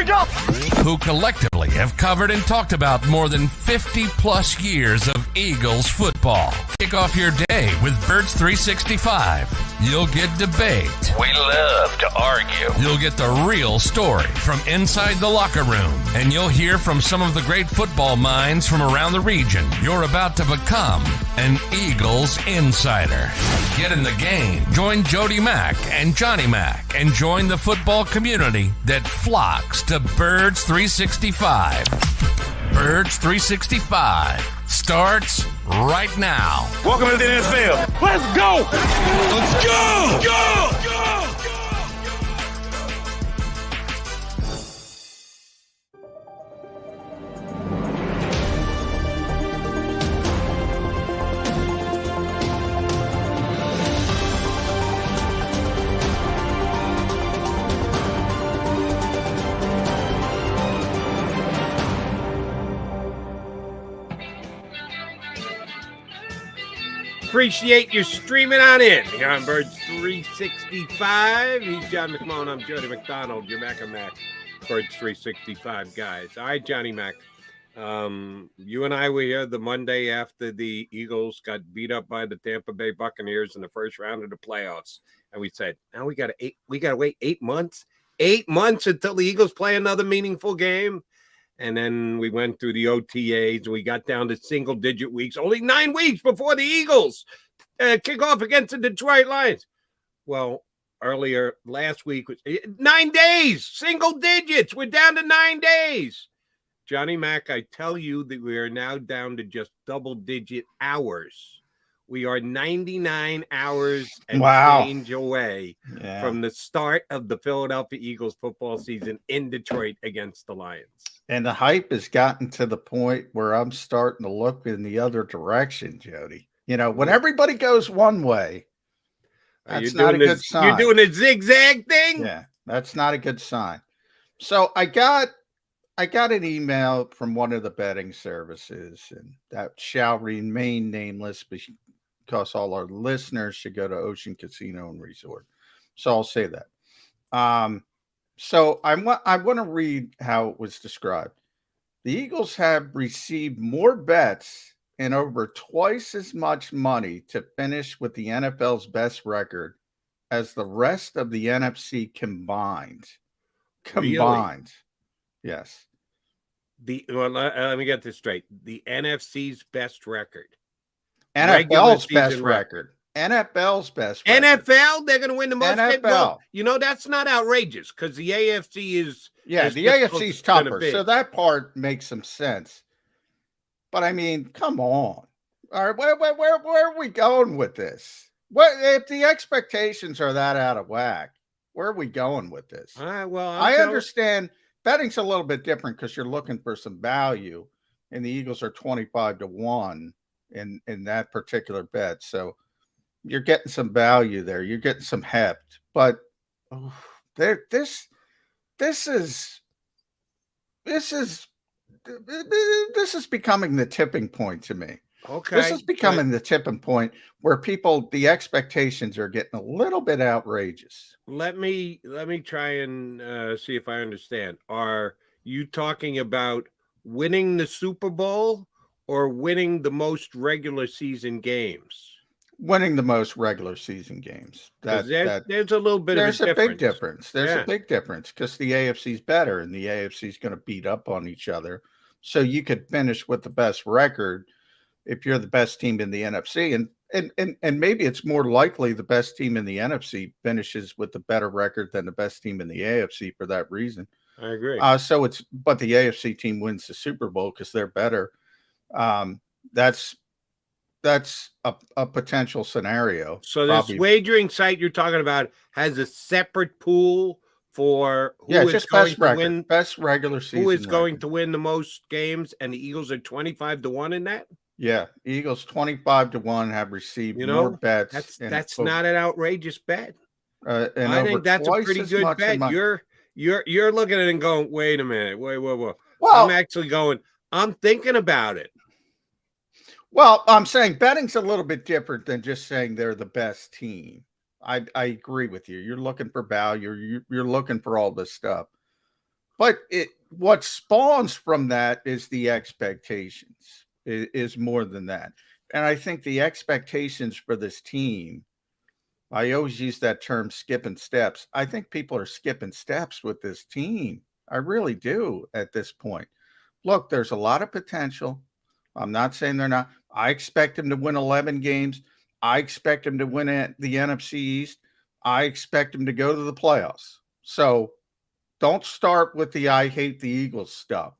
we go! Who collectively have covered and talked about more than 50-plus years of Eagles football. Kick off your day with Birds 365. You'll get debate. We love to argue. You'll get the real story from inside the locker room. And you'll hear from some of the great football minds from around the region. You're about to become an Eagles insider. Get in the game. Join Jody Mack and Johnny Mack and join the football community that flocks to Birds 365. Birds 365 starts right now. Welcome to the NFL. Let's go! Let's go! Go! Appreciate you streaming on in here on Birds 365. He's John McMullen. I'm Jody McDonald. You're Mac and Mac, Birds 365 guys. All right, Johnny Mac. You and I were here the Monday after the Eagles got beat up by the Tampa Bay Buccaneers in the first round of the playoffs, and we said, now we got to wait 8 months. 8 months until the Eagles play another meaningful game. And then we went through the OTAs. We got down to single-digit weeks, only 9 weeks before the Eagles kick off against the Detroit Lions. Well, earlier last week was 9 days, single digits. We're down to 9 days. Johnny Mac, I tell you that we are now down to just double-digit hours. We are 99 hours and change away from the start of the Philadelphia Eagles football season in Detroit against the Lions. And the hype has gotten to the point where I'm starting to look in the other direction, Jody. You know, when everybody goes one way, that's not a good sign. You're doing a zigzag thing? Yeah, that's not a good sign. So I got an email from one of the betting services, and that shall remain nameless because all our listeners should go to Ocean Casino and Resort. So I'll say that. So I want to read how it was described. The Eagles have received more bets and over twice as much money to finish with the NFL's best record as the rest of the NFC combined. Combined. Really? Yes. Let me get this straight. The NFC's best record. NFL's best record. NFL's best record. NFL, they're going to win the most. NFL. Well, you know, that's not outrageous because the AFC is. Yeah, the AFC's tougher. So that part makes some sense. But I mean, come on. All right, where are we going with this? What if the expectations are that out of whack? Where are we going with this? All right, well, I understand betting's a little bit different because you're looking for some value, and the Eagles are 25-1 in that particular bet. So you're getting some value there. You're getting some heft, but this is becoming the tipping point to me. Okay, this is becoming the tipping point where the expectations are getting a little bit outrageous. Let me try and see if I understand. Are you talking about winning the Super Bowl or winning the most regular season games? Winning the most regular season games. There's a little bit of a difference. There's a big difference. There's a big difference because the AFC's better and the AFC's going to beat up on each other. So you could finish with the best record if you're the best team in the NFC. And maybe it's more likely the best team in the NFC finishes with a better record than the best team in the AFC for that reason. I agree. But the AFC team wins the Super Bowl because they're better. That's a potential scenario. So this wagering site you're talking about has a separate pool for who is going to win best regular season. Who is going to win the most games, and the Eagles are 25-1 in that? Yeah, Eagles 25-1 have received more bets. That's not an outrageous bet. I think that's a pretty good bet. You're looking at it and going, wait a minute, whoa. Well, I'm actually going, I'm thinking about it. Well, I'm saying betting's a little bit different than just saying they're the best team. I agree with you. You're looking for value. You're looking for all this stuff. But what spawns from that is the expectations. Is more than that. And I think the expectations for this team, I always use that term skipping steps. I think people are skipping steps with this team. I really do at this point. Look, there's a lot of potential. I'm not saying they're not. I expect them to win 11 games. I expect them to win at the NFC East. I expect them to go to the playoffs. So don't start with the I hate the Eagles stuff.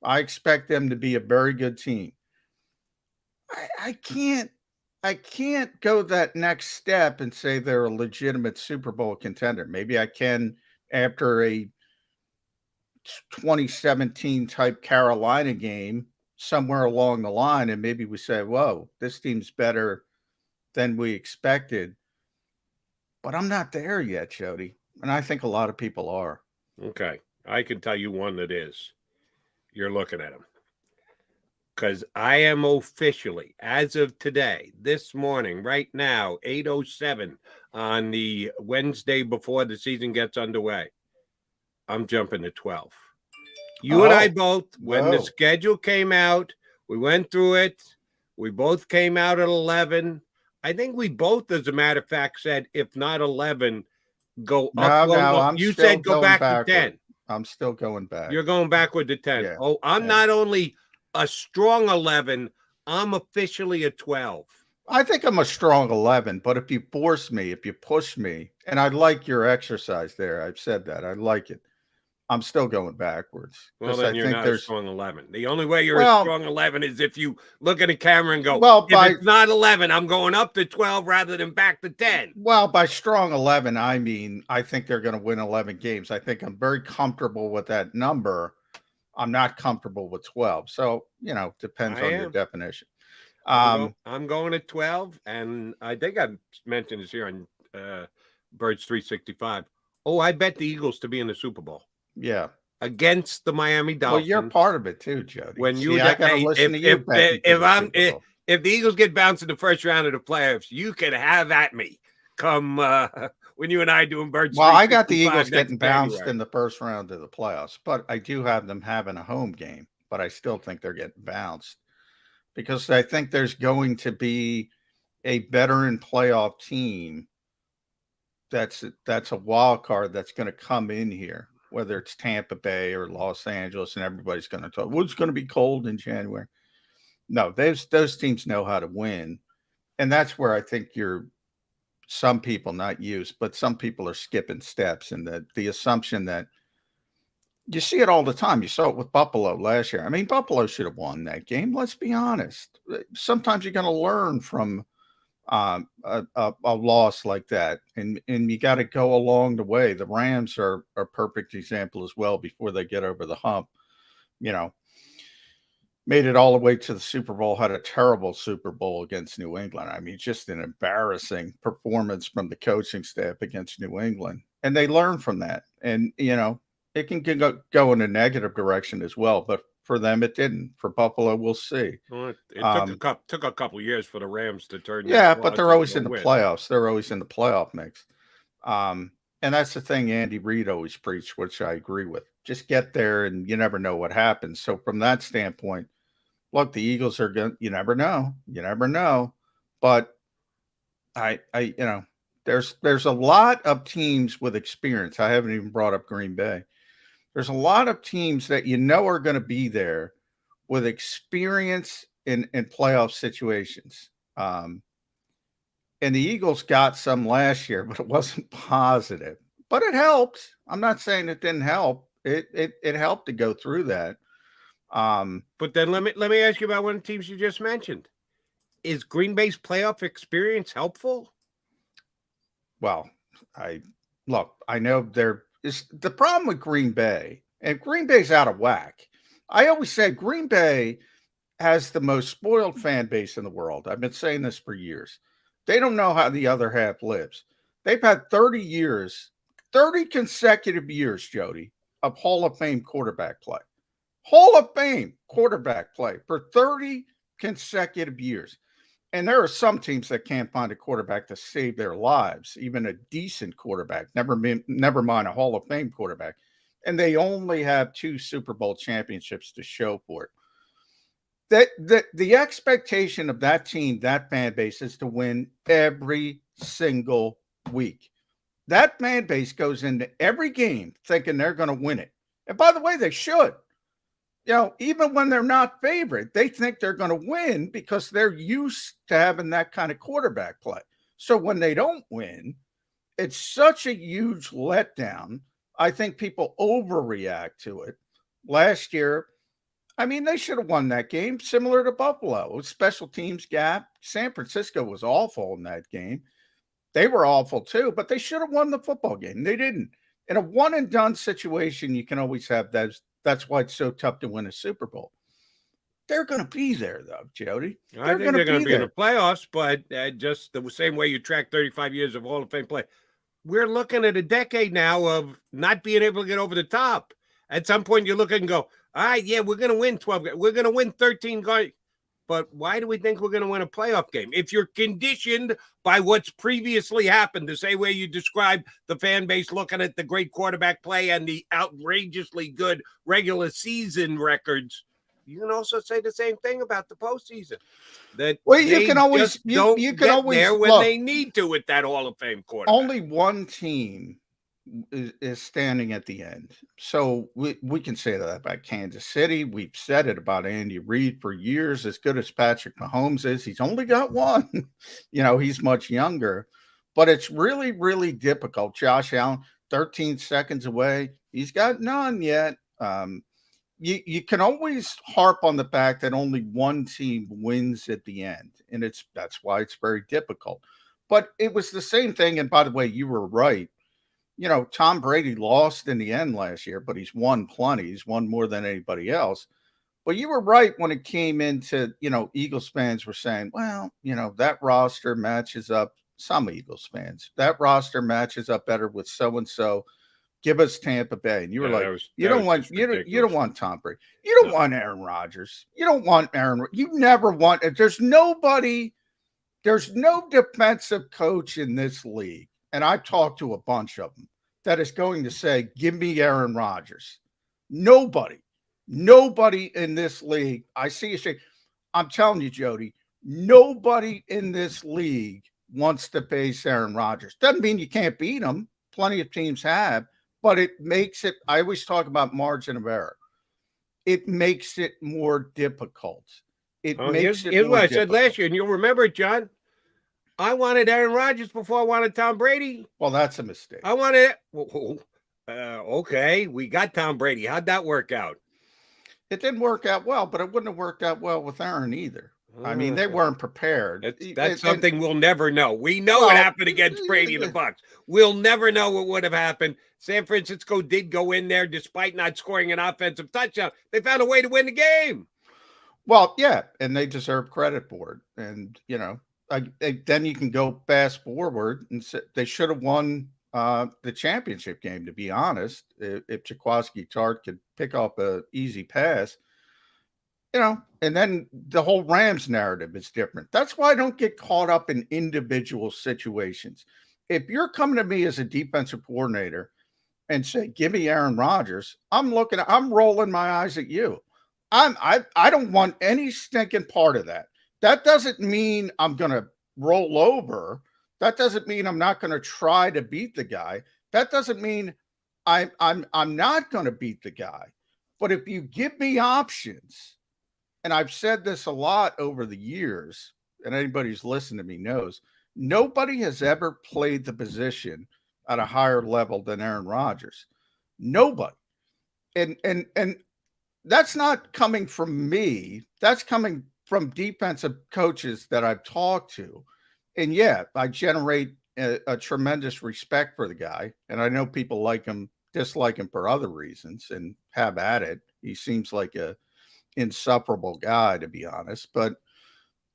I expect them to be a very good team. I can't go that next step and say they're a legitimate Super Bowl contender. Maybe I can after a 2017 type Carolina game somewhere along the line, and maybe we say, whoa, this team's better than we expected. But I'm not there yet, Jody. And I think a lot of people are. Okay. I can tell you one that is. You're looking at them. Because I am officially, as of today, this morning, right now, 8:07 on the Wednesday before the season gets underway, I'm jumping to 12. You and I both, when the schedule came out, we went through it. We both came out at 11. I think we both, as a matter of fact, said, if not 11, go up. No, you said go back to 10. I'm still going back. You're going backward to 10. Yeah. Oh, I'm not only a strong 11, I'm officially a 12. I think I'm a strong 11, but if you force me, if you push me, and I like your exercise there, I've said that, I like it, I'm still going backwards. Well, then you're not a strong 11. The only way you're a strong 11 is if you look at the camera and go, if it's not 11, I'm going up to 12 rather than back to 10. Well, by strong 11, I mean, I think they're going to win 11 games. I think I'm very comfortable with that number. I'm not comfortable with 12. So, depends on your definition. I'm going to 12, and I think I mentioned this here on Birds 365. Oh, I bet the Eagles to be in the Super Bowl. Yeah. Against the Miami Dolphins. Well, you're part of it too, Jody. When you I gotta listen to you. If the Eagles get bounced in the first round of the playoffs, you can have at me. Come when you and I doing Birds. Well, I got the Eagles getting bounced in the first round of the playoffs, but I do have them having a home game. But I still think they're getting bounced because I think there's going to be a veteran playoff team that's a wild card that's going to come in here, whether it's Tampa Bay or Los Angeles, and everybody's going to talk, well, it's going to be cold in January. No, those teams know how to win. And that's where I think some people, not you, but some people are skipping steps. And the assumption that you see it all the time. You saw it with Buffalo last year. I mean, Buffalo should have won that game. Let's be honest. Sometimes you're going to learn from a loss like that, and you got to go along the way. The Rams are a perfect example as well. Before they get over the hump, made it all the way to the Super Bowl, had a terrible Super Bowl against New England. I mean, just an embarrassing performance from the coaching staff against New England, and they learn from that. And it can go in a negative direction as well, but for them, it didn't. For Buffalo, we'll see. Well, it took a couple years for the Rams to turn. Yeah, but they're always in the playoffs. They're always in the playoff mix. And that's the thing Andy Reid always preached, which I agree with. Just get there, and you never know what happens. So from that standpoint, look, the Eagles are going. You never know. You never know. But there's a lot of teams with experience. I haven't even brought up Green Bay. There's a lot of teams that are going to be there with experience in playoff situations. And the Eagles got some last year, but it wasn't positive. But it helped. I'm not saying it didn't help. It helped to go through that. But then let me ask you about one of the teams you just mentioned. Is Green Bay's playoff experience helpful? Well, I know there is the problem with Green Bay, and Green Bay's out of whack. I always say Green Bay has the most spoiled fan base in the world. I've been saying this for years. They don't know how the other half lives. They've had 30 consecutive years, Jody, of Hall of Fame quarterback play. Hall of Fame quarterback play for 30 consecutive years. And there are some teams that can't find a quarterback to save their lives, even a decent quarterback, never mind a Hall of Fame quarterback. and they only have 2 Super Bowl championships to show for it. The expectation of that team, that fan base, is to win every single week. That fan base goes into every game thinking they're going to win it. And by the way, they should. You know, even when they're not favorite, they think they're going to win because they're used to having that kind of quarterback play. So when they don't win, it's such a huge letdown. I think people overreact to it. Last year, I mean, they should have won that game, similar to Buffalo. Special teams gap. San Francisco was awful in that game. They were awful too, but they should have won the football game. They didn't. In a one-and-done situation, you can always have those. That's why it's so tough to win a Super Bowl. They're going to be there, though, Jody. I think they're going to be in the playoffs, but just the same way you track 35 years of Hall of Fame play. We're looking at a decade now of not being able to get over the top. At some point, you look and go, all right, yeah, we're going to win 12. We're going to win 13 games. But why do we think we're going to win a playoff game? If you're conditioned by what's previously happened, the same way you described the fan base looking at the great quarterback play and the outrageously good regular season records, you can also say the same thing about the postseason. That you can always you can always there when they need to with that Hall of Fame quarterback. Only one team is standing at the end. So we can say that about Kansas City. We've said it about Andy Reid for years. As good as Patrick Mahomes is, he's only got one. You know, he's much younger. But it's really, really difficult. Josh Allen, 13 seconds away. He's got none yet. You can always harp on the fact that only one team wins at the end. And that's why it's very difficult. But it was the same thing. And by the way, you were right. You know, Tom Brady lost in the end last year, but he's won plenty. He's won more than anybody else. But you were right when it came into, you know, Eagles fans were saying, well, you know, that roster matches up. Some Eagles fans, that roster matches up better with so-and-so. Give us Tampa Bay. And you were you don't want Tom Brady. You don't want Aaron Rodgers. You don't want you never want – there's no defensive coach in this league. And I've talked to a bunch of them that is going to say, give me Aaron Rodgers. Nobody in this league. I see you say, I'm telling you, Jody, nobody in this league wants to face Aaron Rodgers. Doesn't mean you can't beat him. Plenty of teams have, but it makes it, I always talk about margin of error. It makes it more difficult. Here's what I said last year, and you'll remember it, John. I wanted Aaron Rodgers before I wanted Tom Brady. Well, that's a mistake. I wanted it. Okay, we got Tom Brady. How'd that work out? It didn't work out well, but it wouldn't have worked out well with Aaron either. I mean, they weren't prepared. That's something we'll never know. We know what happened against Brady and the Bucs. We'll never know what would have happened. San Francisco did go in there despite not scoring an offensive touchdown. They found a way to win the game. Well, yeah, and they deserve credit for it. And, you know, then you can go fast forward and say they should have won the championship game, to be honest. If Jaquiski Tartt could pick up an easy pass, you know, and then the whole Rams narrative is different. That's why I don't get caught up in individual situations. If you're coming to me as a defensive coordinator and say, give me Aaron Rodgers, I'm rolling my eyes at you. I don't want any stinking part of that. That doesn't mean I'm going to roll over. That doesn't mean I'm not going to try to beat the guy. That doesn't mean I'm not going to beat the guy. But if you give me options, and I've said this a lot over the years, and anybody who's listened to me knows, nobody has ever played the position at a higher level than Aaron Rodgers. Nobody. And that's not coming from me. That's coming from defensive coaches that I've talked to. And yeah, I generate a tremendous respect for the guy. And I know people like him, dislike him for other reasons, and have at it. He seems like a insufferable guy, to be honest. But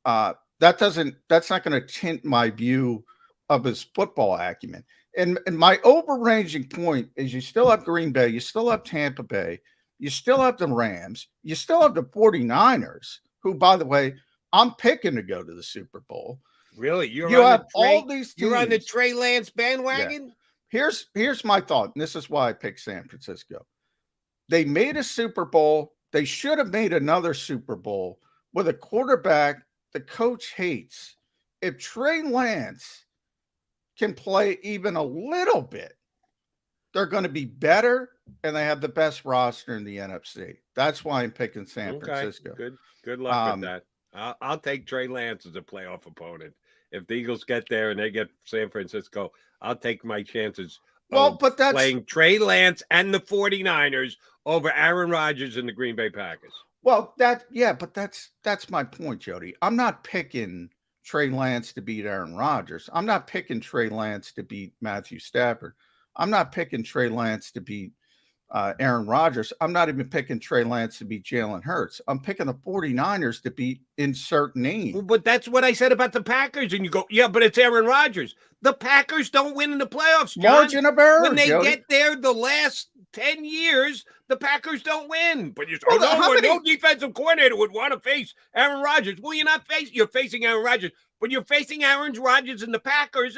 that's not going to tint my view of his football acumen. And my overranging point is you still have Green Bay, you still have Tampa Bay, you still have the Rams, you still have the 49ers, who, by the way, I'm picking to go to the Super Bowl. Really? You have all these teams. You're on the Trey Lance bandwagon? Yeah. Here's my thought, and this is why I picked San Francisco. They made a Super Bowl. They should have made another Super Bowl with a quarterback the coach hates. If Trey Lance can play even a little bit, they're going to be better, and they have the best roster in the NFC. That's why I'm picking San Francisco. Good luck with that. I'll take Trey Lance as a playoff opponent. If the Eagles get there and they get San Francisco, I'll take my chances. Well, but that's playing Trey Lance and the 49ers over Aaron Rodgers and the Green Bay Packers. Well, but that's my point, Jody. I'm not picking Trey Lance to beat Aaron Rodgers. I'm not picking Trey Lance to beat Matthew Stafford. I'm not picking Trey Lance to beat Aaron Rodgers. I'm not even picking Trey Lance to beat Jalen Hurts. I'm picking the 49ers to beat insert name. Well, but that's what I said about the Packers. And you go, yeah, but it's Aaron Rodgers. The Packers don't win in the playoffs, John. Margin of error, when they Jody. get there the last 10 years, the Packers don't win. But you Well, no defensive coordinator would want to face Aaron Rodgers. Well, you're facing Aaron Rodgers. But you're facing Aaron Rodgers and the Packers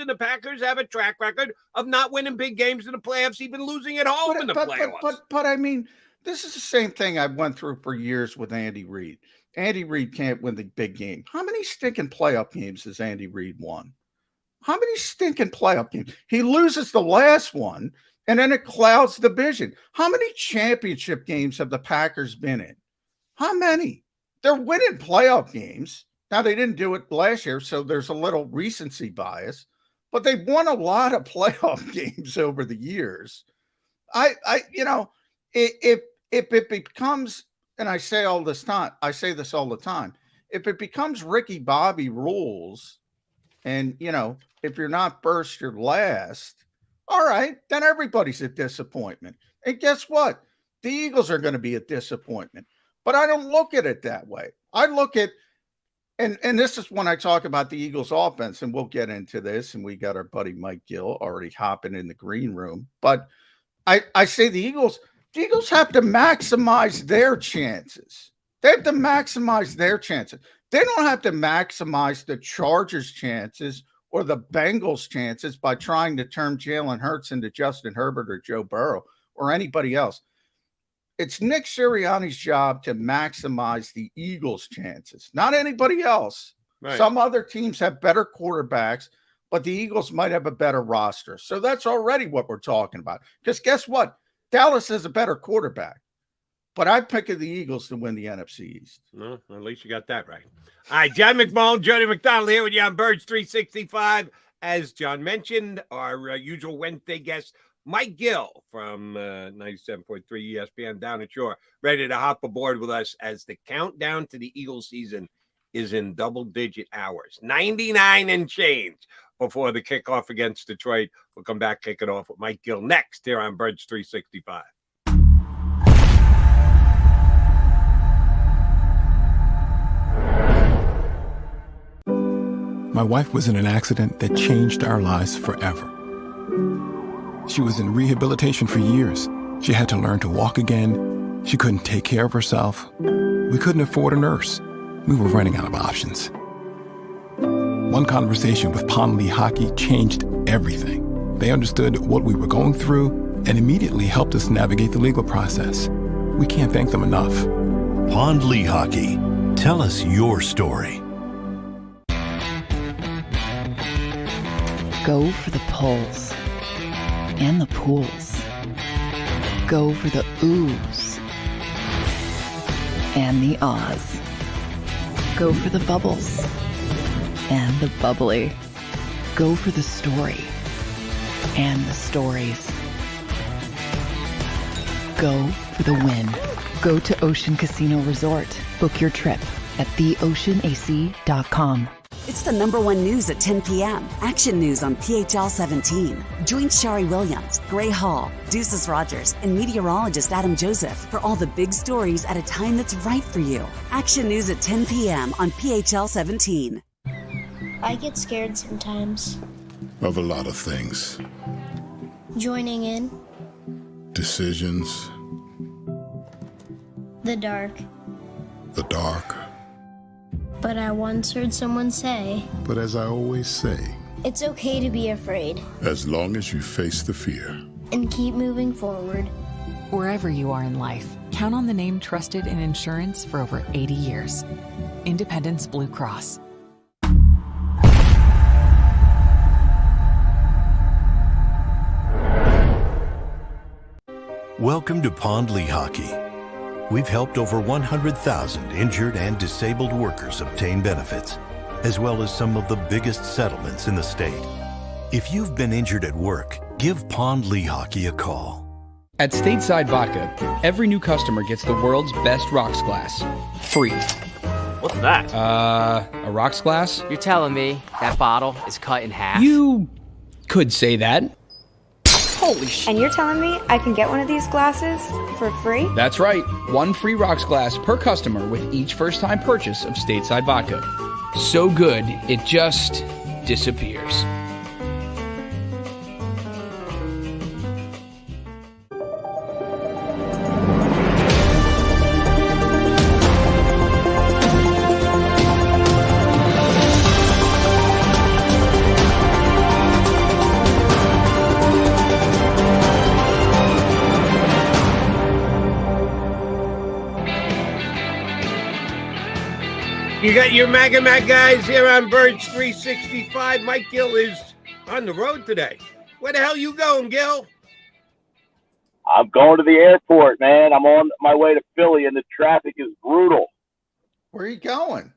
have a track record of not winning big games in the playoffs, even losing at home in the playoffs. But I mean, this is the same thing I went through for years with Andy Reid. Andy Reid can't win the big game. How many stinking playoff games has Andy Reid won? How many stinking playoff games? He loses the last one, and then it clouds the vision. How many championship games have the Packers been in? How many? They're winning playoff games. Now, they didn't do it last year, so there's a little recency bias, but they've won a lot of playoff games over the years. If it becomes, and I say this all the time, if it becomes Ricky Bobby rules, and, if you're not first, you're last, all right, then everybody's a disappointment. And guess what? The Eagles are going to be a disappointment. But I don't look at it that way. I look at, and this is when I talk about the Eagles offense, and we'll get into this, and we got our buddy Mike Gill already hopping in the green room. But I say the Eagles have to maximize their chances. They have to maximize their chances. They don't have to maximize the Chargers' chances or the Bengals' chances by trying to turn Jalen Hurts into Justin Herbert or Joe Burrow or anybody else. It's Nick Sirianni's job to maximize the Eagles' chances, not anybody else. Right. Some other teams have better quarterbacks, but the Eagles might have a better roster. So that's already what we're talking about. Because guess what? Dallas has a better quarterback. But I'm picking the Eagles to win the NFC East. No, at least you got that right. All right, John McMullen, Jody McDonald here with you on Birds 365. As John mentioned, our usual Wednesday guest, Mike Gill from 97.3 ESPN down at Shore, ready to hop aboard with us as the countdown to the Eagles season is in double-digit hours. 99 and change before the kickoff against Detroit. We'll come back, kick it off with Mike Gill next here on Birds 365. My wife was in an accident that changed our lives forever. She was in rehabilitation for years. She had to learn to walk again. She couldn't take care of herself. We couldn't afford a nurse. We were running out of options. One conversation with Pond Lee Hockey changed everything. They understood what we were going through and immediately helped us navigate the legal process. We can't thank them enough. Pond Lee Hockey. Tell us your story. Go for the pulls and the pools. Go for the oohs and the ahs. Go for the bubbles and the bubbly. Go for the story and the stories. Go for the win. Go to Ocean Casino Resort. Book your trip at theoceanac.com. It's the #1 news at 10 p.m. Action News on PHL 17. Join Shari Williams, Gray Hall, Deuces Rogers, and meteorologist Adam Joseph for all the big stories at a time that's right for you. Action News at 10 p.m. on PHL 17. I get scared sometimes. Of a lot of things. Joining in. Decisions. The dark. The dark. But I once heard someone say, but as I always say, it's okay to be afraid. As long as you face the fear. And keep moving forward. Wherever you are in life, count on the name trusted in insurance for over 80 years. Independence Blue Cross. Welcome to Pond Lehocky. We've helped over 100,000 injured and disabled workers obtain benefits, as well as some of the biggest settlements in the state. If you've been injured at work, give Pond Lehocky a call. At Stateside Vodka, every new customer gets the world's best rocks glass, free. What's that? A rocks glass? You're telling me that bottle is cut in half? You could say that. Holy shit. And you're telling me I can get one of these glasses for free? That's right. One free rocks glass per customer with each first-time purchase of Stateside Vodka. So good, it just disappears. You got your Maga Mag guys here on Birds 365. Mike Gill is on the road today. Where the hell you going, Gill? I'm going to the airport, man. I'm on my way to Philly, and the traffic is brutal. Where are you going?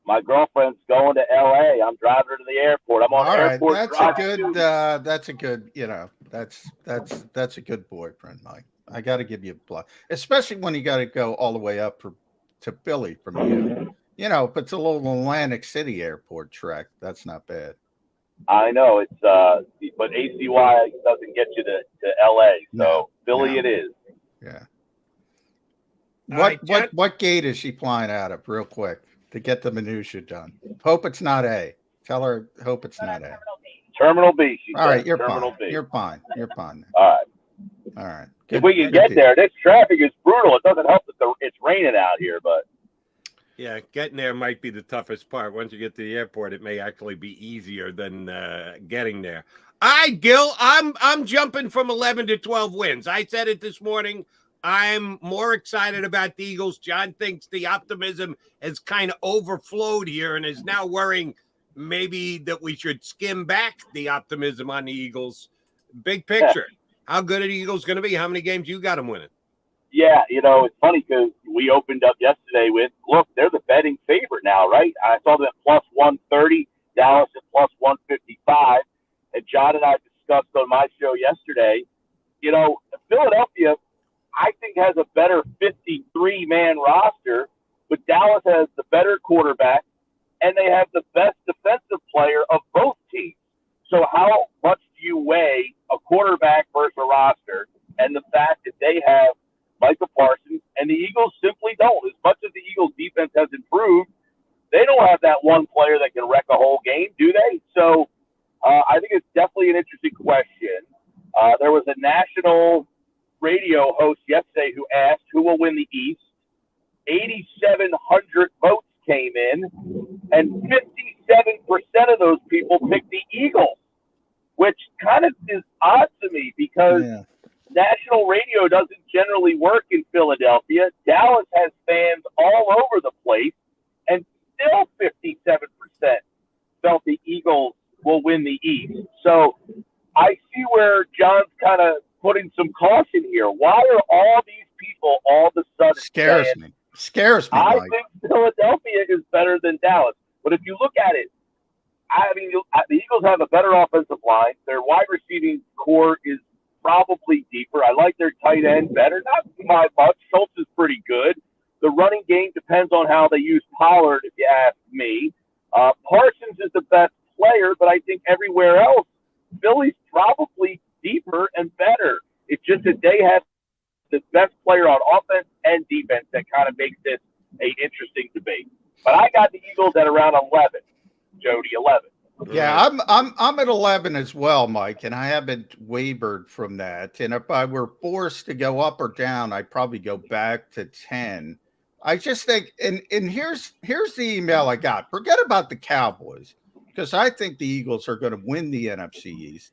My girlfriend's going to L.A. I'm driving her to the airport. I'm on All right, airport. that's a good, that's a good boyfriend, Mike. I got to give you a plus, especially when you got to go all the way up to Philly from you. You know, if it's a little Atlantic City airport trek, that's not bad. I know it's but ACY doesn't get you to LA, so Philly it is. Yeah. Right, What gate is she flying out of, real quick, to get the minutia done? Hope it's not A. Tell her hope it's not A. Terminal B. All right, you're Terminal fine. B. You're fine. You're fine. All right. If we can get there, this traffic is brutal. It doesn't help that it's raining out here, but Yeah, getting there might be the toughest part. Once you get to the airport, it may actually be easier than getting there. All right, Gil, I'm jumping from 11 to 12 wins. I said it this morning. I'm more excited about the Eagles. John thinks the optimism has kind of overflowed here and is now worrying maybe that we should skim back the optimism on the Eagles. Big picture. How good are the Eagles going to be? How many games you got them winning? yeah, you know, it's funny because we opened up yesterday with, look, they're the betting favorite now, right? I saw them at plus 130, Dallas at plus 155. And John and I discussed on my show yesterday, you know, Philadelphia, I think, has a better 53-man roster, but Dallas has the better quarterback, and they have the best defensive player of both teams. So how much do you weigh a quarterback versus a roster and the fact that they have Micah Parsons and the Eagles simply don't? As much as the Eagles defense has improved, they don't have that one player that can wreck a whole game, do they? So I think it's definitely an interesting question. There was a national radio host yesterday who asked who will win the East. 8,700 votes came in, and 57% of those people picked the Eagles, which kind of is odd to me because national radio doesn't generally work in Philadelphia. Dallas has fans all over the place, and still 57% felt the Eagles will win the East. So I see where John's kind of putting some caution here. Why are all these people all of a sudden Scares saying, me. Scares me, I Mike. think Philadelphia is better than Dallas. But if you look at it, I mean, the Eagles have a better offensive line. Their wide receiving core is probably deeper. I like their tight end better. Not by much. Schultz is pretty good. The running game depends on how they use Pollard, if you ask me. Parsons is the best player, but I think everywhere else, Philly's probably deeper and better. It's just that they have the best player on offense and defense that kind of makes this an interesting debate. But I got the Eagles at around 11, Jody, 11. Yeah, I'm at 11 as well, Mike, and I haven't wavered from that. And if I were forced to go up or down, I'd probably go back to 10. I just think, and here's the email I got. Forget about the Cowboys, because I think the Eagles are going to win the NFC East.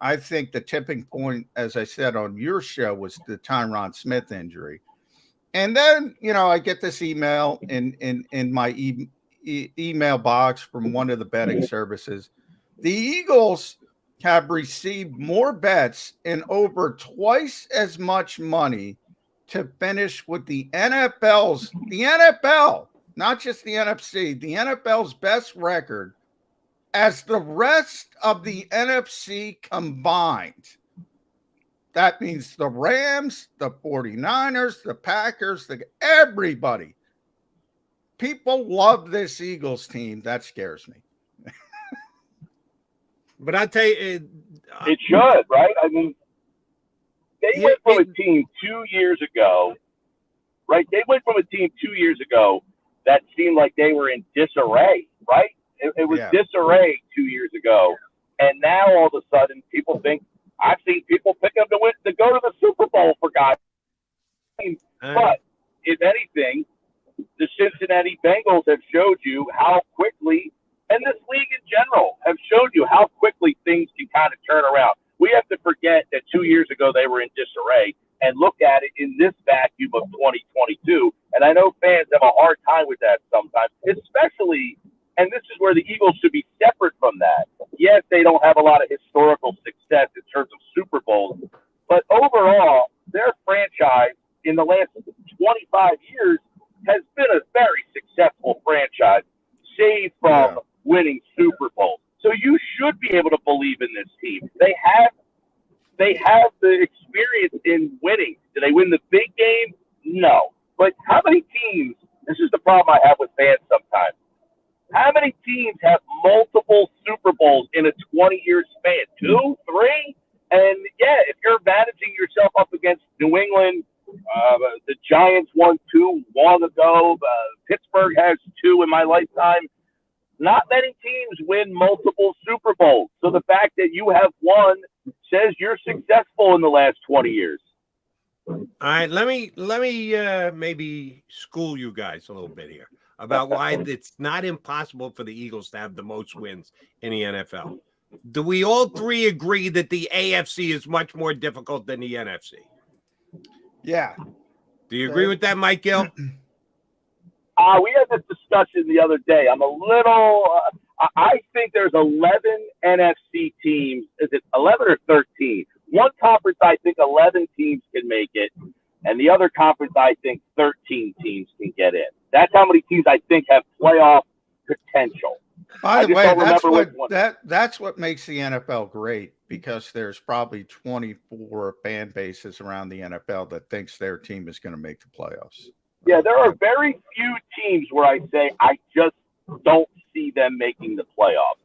I think the tipping point, as I said on your show, was the Tyron Smith injury. And then, I get this email in my email box from one of the betting services. The Eagles have received more bets and over twice as much money to finish with the NFL, not just the NFC, the NFL's best record as the rest of the NFC combined. That means the Rams, the 49ers, the Packers, everybody. People love this Eagles team. That scares me. But I'll tell you, it should, right? I mean, they went from a team 2 years ago, right? They went from a team 2 years ago that seemed like they were in disarray, right? It was disarray 2 years ago. And now all of a sudden people think, I've seen people pick them to go to the Super Bowl, for God's sake. But if anything, the Cincinnati Bengals have showed you how quickly, and this league in general, have showed you how quickly things can kind of turn around. We have to forget that 2 years ago they were in disarray and look at it in this vacuum of 2022. And I know fans have a hard time with that sometimes, especially, and this is where the Eagles should be separate from that. Yes, they don't have a lot of historical success in terms of Super Bowls, but overall, their franchise in the last 25 years has been a very successful franchise, save from winning Super Bowls. So you should be able to believe in this team. They have the experience in winning. Do they win the big game? No. But how many teams, this is the problem I have with fans sometimes, how many teams have multiple Super Bowls in a 20-year span? 2, 3? And, if you're managing yourself up against New England, the Giants won 2 long ago. Pittsburgh has 2 in my lifetime. Not many teams win multiple Super Bowls. So the fact that you have one says you're successful in the last 20 years. All right, let me maybe school you guys a little bit here about why it's not impossible for the Eagles to have the most wins in the NFL. Do we all three agree that the AFC is much more difficult than the NFC? Yeah. Do you agree with that, Mike Gill? We had this discussion the other day. I'm a little I think there's 11 NFC teams. Is it 11 or 13? One conference, I think 11 teams can make it, and the other conference, I think 13 teams can get in. That's how many teams I think have playoff potential. By the way, that's what makes the NFL great, because there's probably 24 fan bases around the NFL that thinks their team is going to make the playoffs. Yeah, there are very few teams where I say I just don't see them making the playoffs.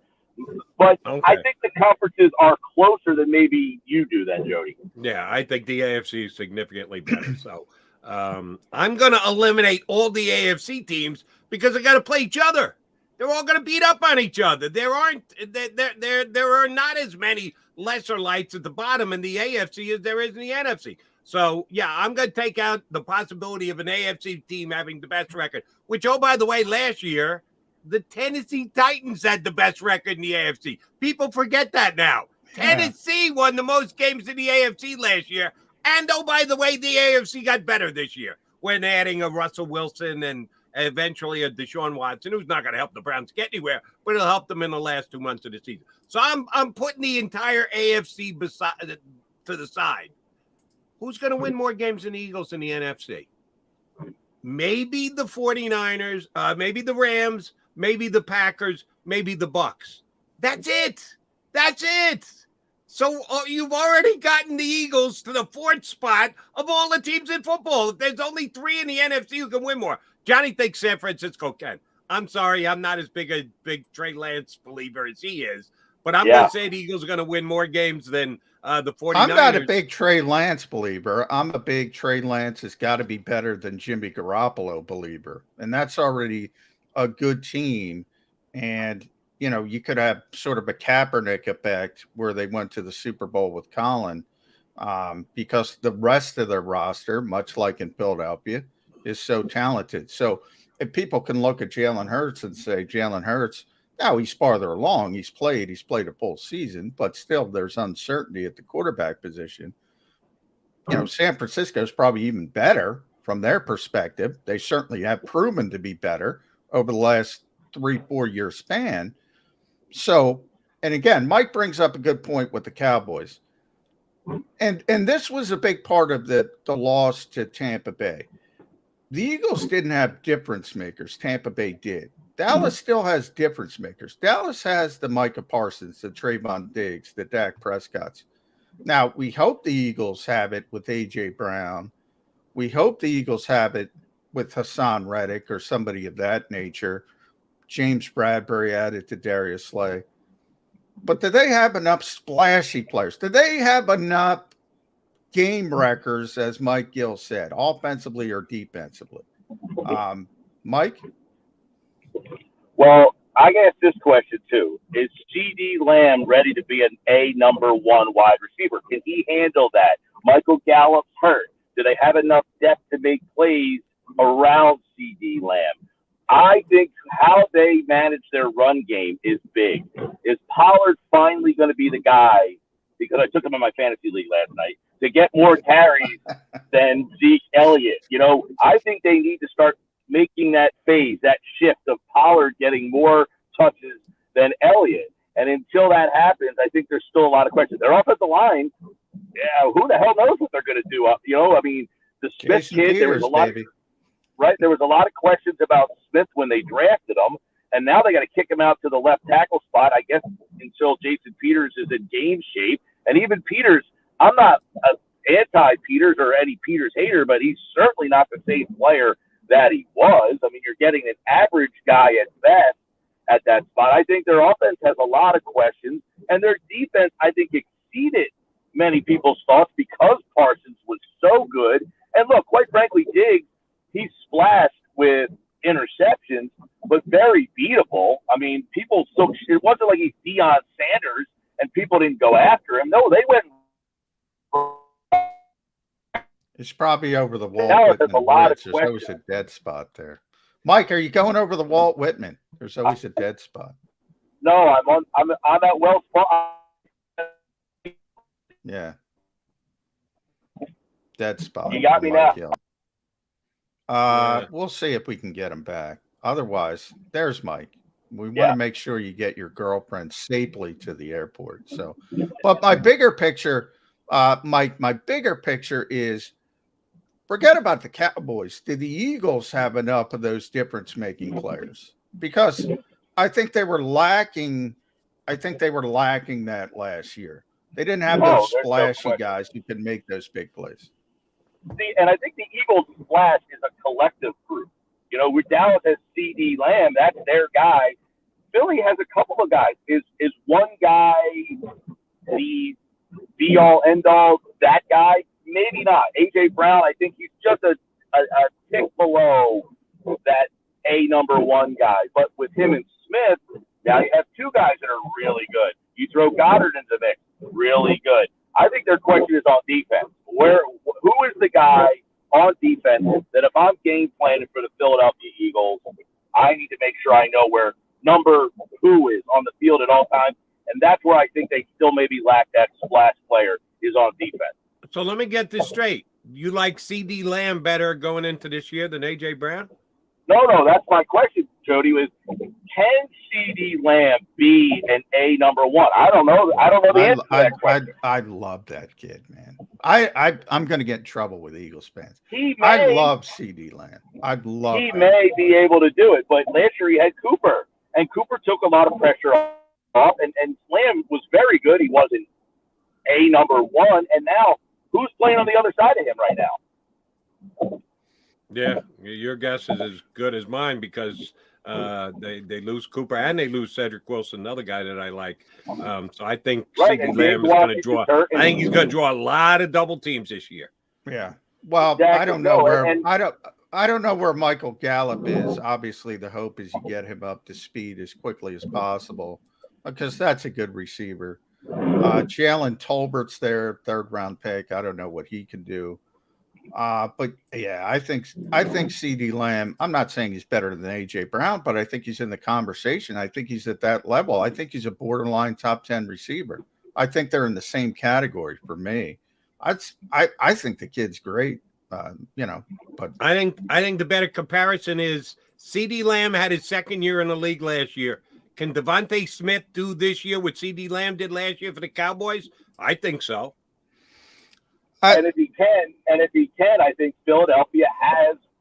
But I think the conferences are closer than maybe you do then, Jody. Yeah, I think the AFC is significantly better. So I'm going to eliminate all the AFC teams because they got to play each other. They're all going to beat up on each other. There are not as many lesser lights at the bottom in the AFC as there is in the NFC. So, yeah, I'm going to take out the possibility of an AFC team having the best record, which, oh, by the way, last year, the Tennessee Titans had the best record in the AFC. People forget that now. Tennessee won the most games in the AFC last year. And, oh, by the way, the AFC got better this year when adding a Russell Wilson and eventually a Deshaun Watson, who's not going to help the Browns get anywhere, but it'll help them in the last 2 months of the season. So I'm putting the entire AFC to the side. Who's going to win more games than the Eagles in the NFC? Maybe the 49ers, maybe the Rams, maybe the Packers, maybe the Bucks. That's it. That's it. So you've already gotten the Eagles to the 4th spot of all the teams in football. If there's only 3 in the NFC who can win more. Johnny thinks San Francisco can. I'm sorry, I'm not as big Trey Lance believer as he is. But I'm going to say the Eagles are going to win more games than the 49ers. I'm not a big Trey Lance believer. I'm a big Trey Lance has got to be better than Jimmy Garoppolo believer. And that's already a good team. And, you know, you could have sort of a Kaepernick effect where they went to the Super Bowl with Colin because the rest of their roster, much like in Philadelphia, is so talented. So if people can look at Jalen Hurts and say, Jalen Hurts, Now he's farther along. He's played a full season, but still there's uncertainty at the quarterback position. San Francisco is probably even better from their perspective. They certainly have proven to be better over the last 3-4 year span. So, and again, Mike brings up a good point with the Cowboys. And this was a big part of the loss to Tampa Bay. The Eagles didn't have difference makers. Tampa Bay did. Dallas still has difference makers. Dallas has the Micah Parsons, the Trayvon Diggs, the Dak Prescotts. Now, we hope the Eagles have it with A.J. Brown. We hope the Eagles have it with Hassan Reddick or somebody of that nature. James Bradbury added to Darius Slay. But do they have enough splashy players? Do they have enough game wreckers, as Mike Gill said, offensively or defensively? Mike? Well, I can ask this question too. Is CD Lamb ready to be an A number 1 wide receiver? Can he handle that? Michael Gallup's hurt. Do they have enough depth to make plays around CD Lamb? I think how they manage their run game is big. Is Pollard finally going to be the guy, because I took him in my fantasy league last night, to get more carries than Zeke Elliott? I think they need to start making that phase, that shift of Pollard getting more touches than Elliott. And until that happens, I think there's still a lot of questions. Their offensive line, who the hell knows what they're going to do? The Smith Jason kid, Peters, there was a lot baby. There was a lot of questions about Smith when they drafted him, and now they got to kick him out to the left tackle spot, I guess, until Jason Peters is in game shape. And even Peters, I'm not anti-Peters or any Peters hater, but he's certainly not the same player that he was. I mean, you're getting an average guy at best at that spot. I think their offense has a lot of questions, and their defense, I think, exceeded many people's thoughts because Parsons was so good. And look, quite frankly, Diggs, he splashed with interceptions, but very beatable. I mean, people still, it wasn't like he's Deion Sanders and people didn't go after him. No, they went. It's probably over the Walt Now Whitman there's a lot of Bridge. There's always questions. a dead spot there. Mike, are you going over the Walt Whitman? There's always a dead spot. No, I'm at Wells Fargo. Yeah. Dead spot. You got me Mike now. Hill. We'll see if we can get him back. Otherwise, there's Mike. We want to make sure you get your girlfriend safely to the airport. So, but my bigger picture, Mike, my bigger picture is forget about the Cowboys. Did the Eagles have enough of those difference-making players? Because I think they were lacking. I think they were lacking that last year. They didn't have those splashy guys who could make those big plays. See, and I think the Eagles' splash is a collective group. With Dallas has CD Lamb, that's their guy. Philly has a couple of guys. Is one guy the be-all, end-all, that guy? Maybe not. A.J. Brown, I think he's just a tick below that A number 1 guy. But with him and Smith, now you have 2 guys that are really good. You throw Goddard into the mix, really good. I think their question is on defense. Who is the guy on defense that if I'm game planning for the Philadelphia Eagles, I need to make sure I know where number 2 is on the field at all times. And that's where I think they still maybe lack that splash player is on defense. So let me get this straight. You like CD Lamb better going into this year than A.J. Brown? No, that's my question, Jody, is can CD Lamb be an A number 1? I don't know. I don't know the answer to that question. I love that kid, man. I'm going to get in trouble with Eagles fans. I love CD Lamb. He may be able to do it, but last year he had Cooper, and Cooper took a lot of pressure off, and Lamb was very good. He wasn't A number 1, and now who's playing on the other side of him right now? Yeah, your guess is as good as mine because they lose Cooper and they lose Cedric Wilson, another guy that I like. So I think CD Lamb is going to draw. I think he's going to draw a lot of double teams this year. Yeah. Well, Exactly. I don't know where I don't know where Michael Gallup is. Obviously, the hope is you get him up to speed as quickly as possible because that's a good receiver. Jalen Tolbert's their 3rd round pick. I don't know what he can do. But yeah, I think CeeDee Lamb, I'm not saying he's better than AJ Brown, but I think he's in the conversation. I think he's at that level. I think he's a borderline top 10 receiver. I think they're in the same category for me. I think the kid's great. But I think the better comparison is CeeDee Lamb had his second year in the league last year. Can Devontae Smith do this year what CeeDee Lamb did last year for the Cowboys? I think so. And if he can, I think Philadelphia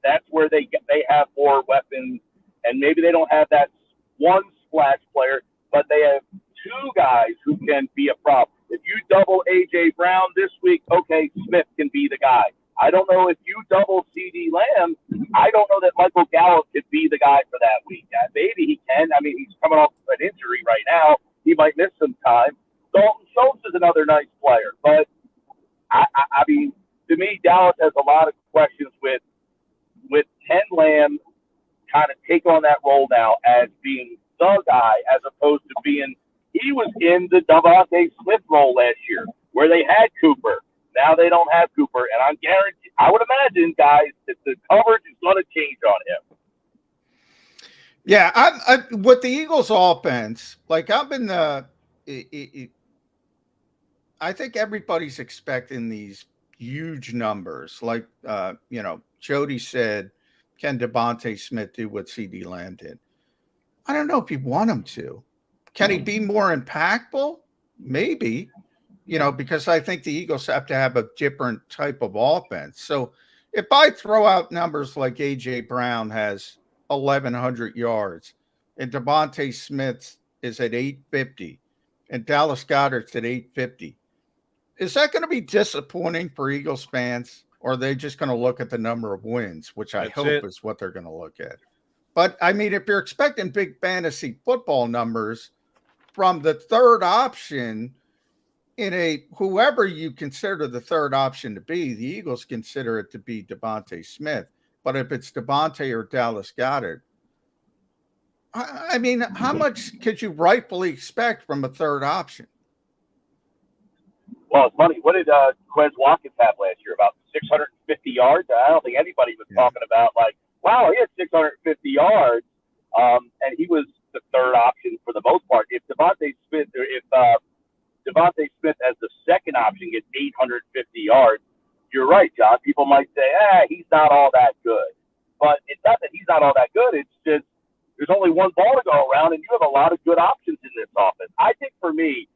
that's where they have more weapons, and maybe they don't have that one splash player, but they have two guys who can be a problem. If you double AJ Brown this week, okay, Smith can be the guy. I don't know if you double CeeDee Lamb. I don't know that Michael Gallup could be the guy for that week. Maybe he can. I mean, he's coming off an injury right now. He might miss some time. Dalton Schultz is another nice player, but I mean, to me, Dallas has a lot of questions with Ken Lamb kind of take on that role now as being the guy, as opposed to being he was in the Devontae Smith role last year where they had Cooper. Now they don't have Cooper, and I'm guaranteed. I would imagine, guys, that the coverage is going to change on him. Yeah, I with the Eagles' offense, like I've been I think everybody's expecting these huge numbers. Like, Jody said, can Devontae Smith do what CeeDee Lamb did? I don't know if you want him to. Can he be more impactful? Maybe, because I think the Eagles have to have a different type of offense. So if I throw out numbers like A.J. Brown has 1,100 yards and Devontae Smith is at 850 and Dallas Goedert's at 850, is that going to be disappointing for Eagles fans, or are they just going to look at the number of wins, which I hope is what they're going to look at? But, I mean, if you're expecting big fantasy football numbers from the third option in whoever you consider the third option to be, the Eagles consider it to be Devontae Smith. But if it's Devontae or Dallas Goedert, I mean, how much could you rightfully expect from a third option? Well, it's funny. What did Quez Watkins have last year? About 650 yards? I don't think anybody was talking about, like, wow, he had 650 yards, and he was the third option for the most part. If Devontae Smith as the second option gets 850 yards, you're right, John. People might say, he's not all that good. But it's not that he's not all that good. It's just there's only one ball to go around, and you have a lot of good options in this offense. I think for me,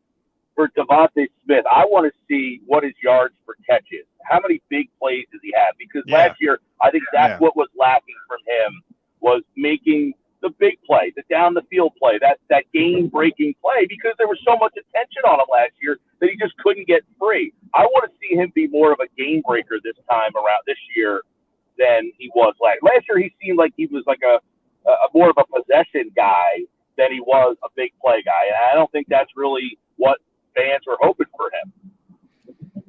for Devontae Smith, I want to see what his yards per catch is. How many big plays does he have? Because last year, I think that's what was lacking from him, was making the big play, the down the field play, that game-breaking play, because there was so much attention on him last year that he just couldn't get free. I want to see him be more of a game breaker this time around this year than he was last year. He seemed like he was like a more of a possession guy than he was a big play guy. And I don't think that's really what fans were hoping for him.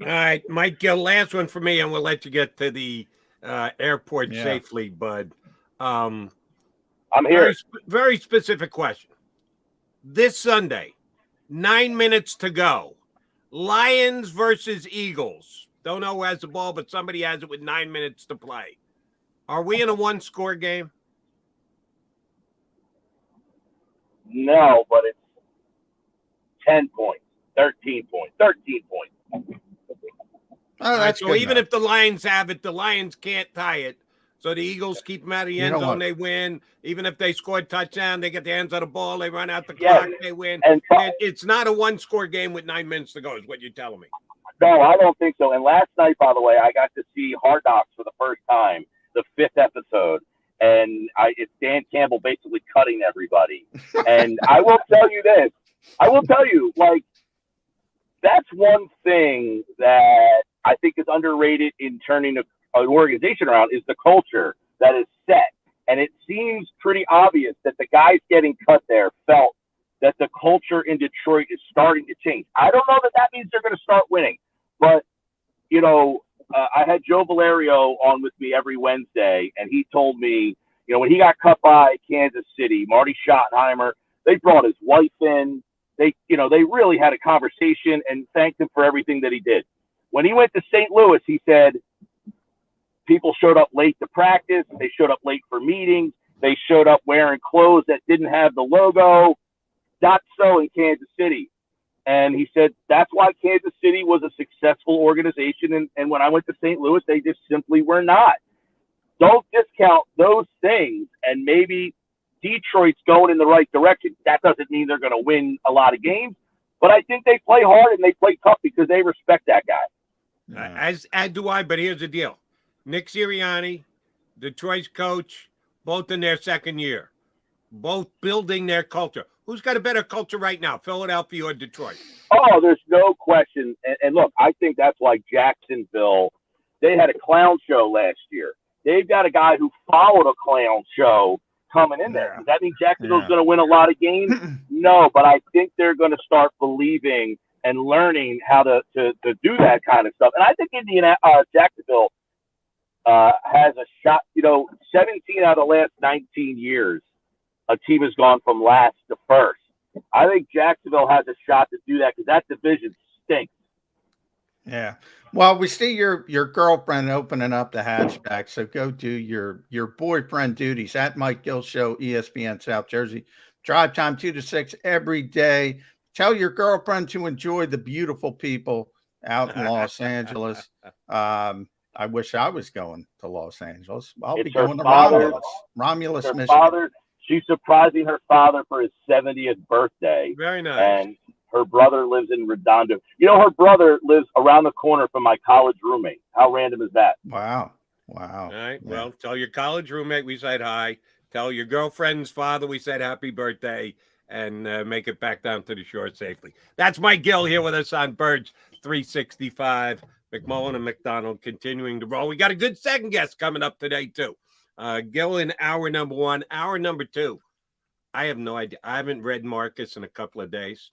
All right, Mike Gill, last one for me, and we'll let you get to the airport safely, bud. I'm here. Very specific question. This Sunday, 9 minutes to go. Lions versus Eagles. Don't know who has the ball, but somebody has it with 9 minutes to play. Are we in a one-score game? No, but it's 10 points, 13 points, 13 points. Oh, that's so even if the Lions have it, the Lions can't tie it. So the Eagles keep them out of the end zone, they win. Even if they score a touchdown, they get their hands on the ball, they run out the clock, they win. And it's not a one-score game with 9 minutes to go, is what you're telling me. No, I don't think so. And last night, by the way, I got to see Hard Knocks for the first time, the 5th episode. And it's Dan Campbell basically cutting everybody. And I will tell you this. I will tell you, like, that's one thing that I think is underrated in turning an organization around is the culture that is set. And it seems pretty obvious that the guys getting cut there felt that the culture in Detroit is starting to change. I don't know that means they're going to start winning. But, I had Joe Valerio on with me every Wednesday, and he told me, when he got cut by Kansas City, Marty Schottenheimer, they brought his wife in. They really had a conversation and thanked him for everything that he did. When he went to St. Louis, he said, people showed up late to practice. They showed up late for meetings. They showed up wearing clothes that didn't have the logo. Not so in Kansas City. And he said that's why Kansas City was a successful organization. And when I went to St. Louis, they just simply were not. Don't discount those things. And maybe Detroit's going in the right direction. That doesn't mean they're going to win a lot of games. But I think they play hard and they play tough because they respect that guy. As do I, but here's the deal. Nick Sirianni, Detroit's coach, both in their second year, both building their culture. Who's got a better culture right now, Philadelphia or Detroit? Oh, there's no question. And look, I think that's why Jacksonville, they had a clown show last year. They've got a guy who followed a clown show coming in there. Does that mean Jacksonville's going to win a lot of games? No, but I think they're going to start believing and learning how to do that kind of stuff. And I think Jacksonville has a shot. 17 out of the last 19 years, a team has gone from last to first. I think Jacksonville has a shot to do that because that division stinks. Yeah. Well, we see your girlfriend opening up the hatchback, so go do your boyfriend duties at Mike Gill Show, ESPN South Jersey. Drive time 2 to 6 every day. Tell your girlfriend to enjoy the beautiful people out in Los Angeles. I wish I was going to Los Angeles. I'll be going to Romulus, Michigan. She's surprising her father for his 70th birthday. Very nice. And her brother lives in Redondo. Her brother lives around the corner from my college roommate. How random is that? Wow. All right. Yeah. Well, tell your college roommate we said hi. Tell your girlfriend's father we said happy birthday, and make it back down to the shore safely. That's Mike Gill here with us on Birds 365. McMullen and McDonald continuing to roll. We got a good second guest coming up today, too. Gill in hour number 1. Hour number 2, I have no idea. I haven't read Marcus in a couple of days.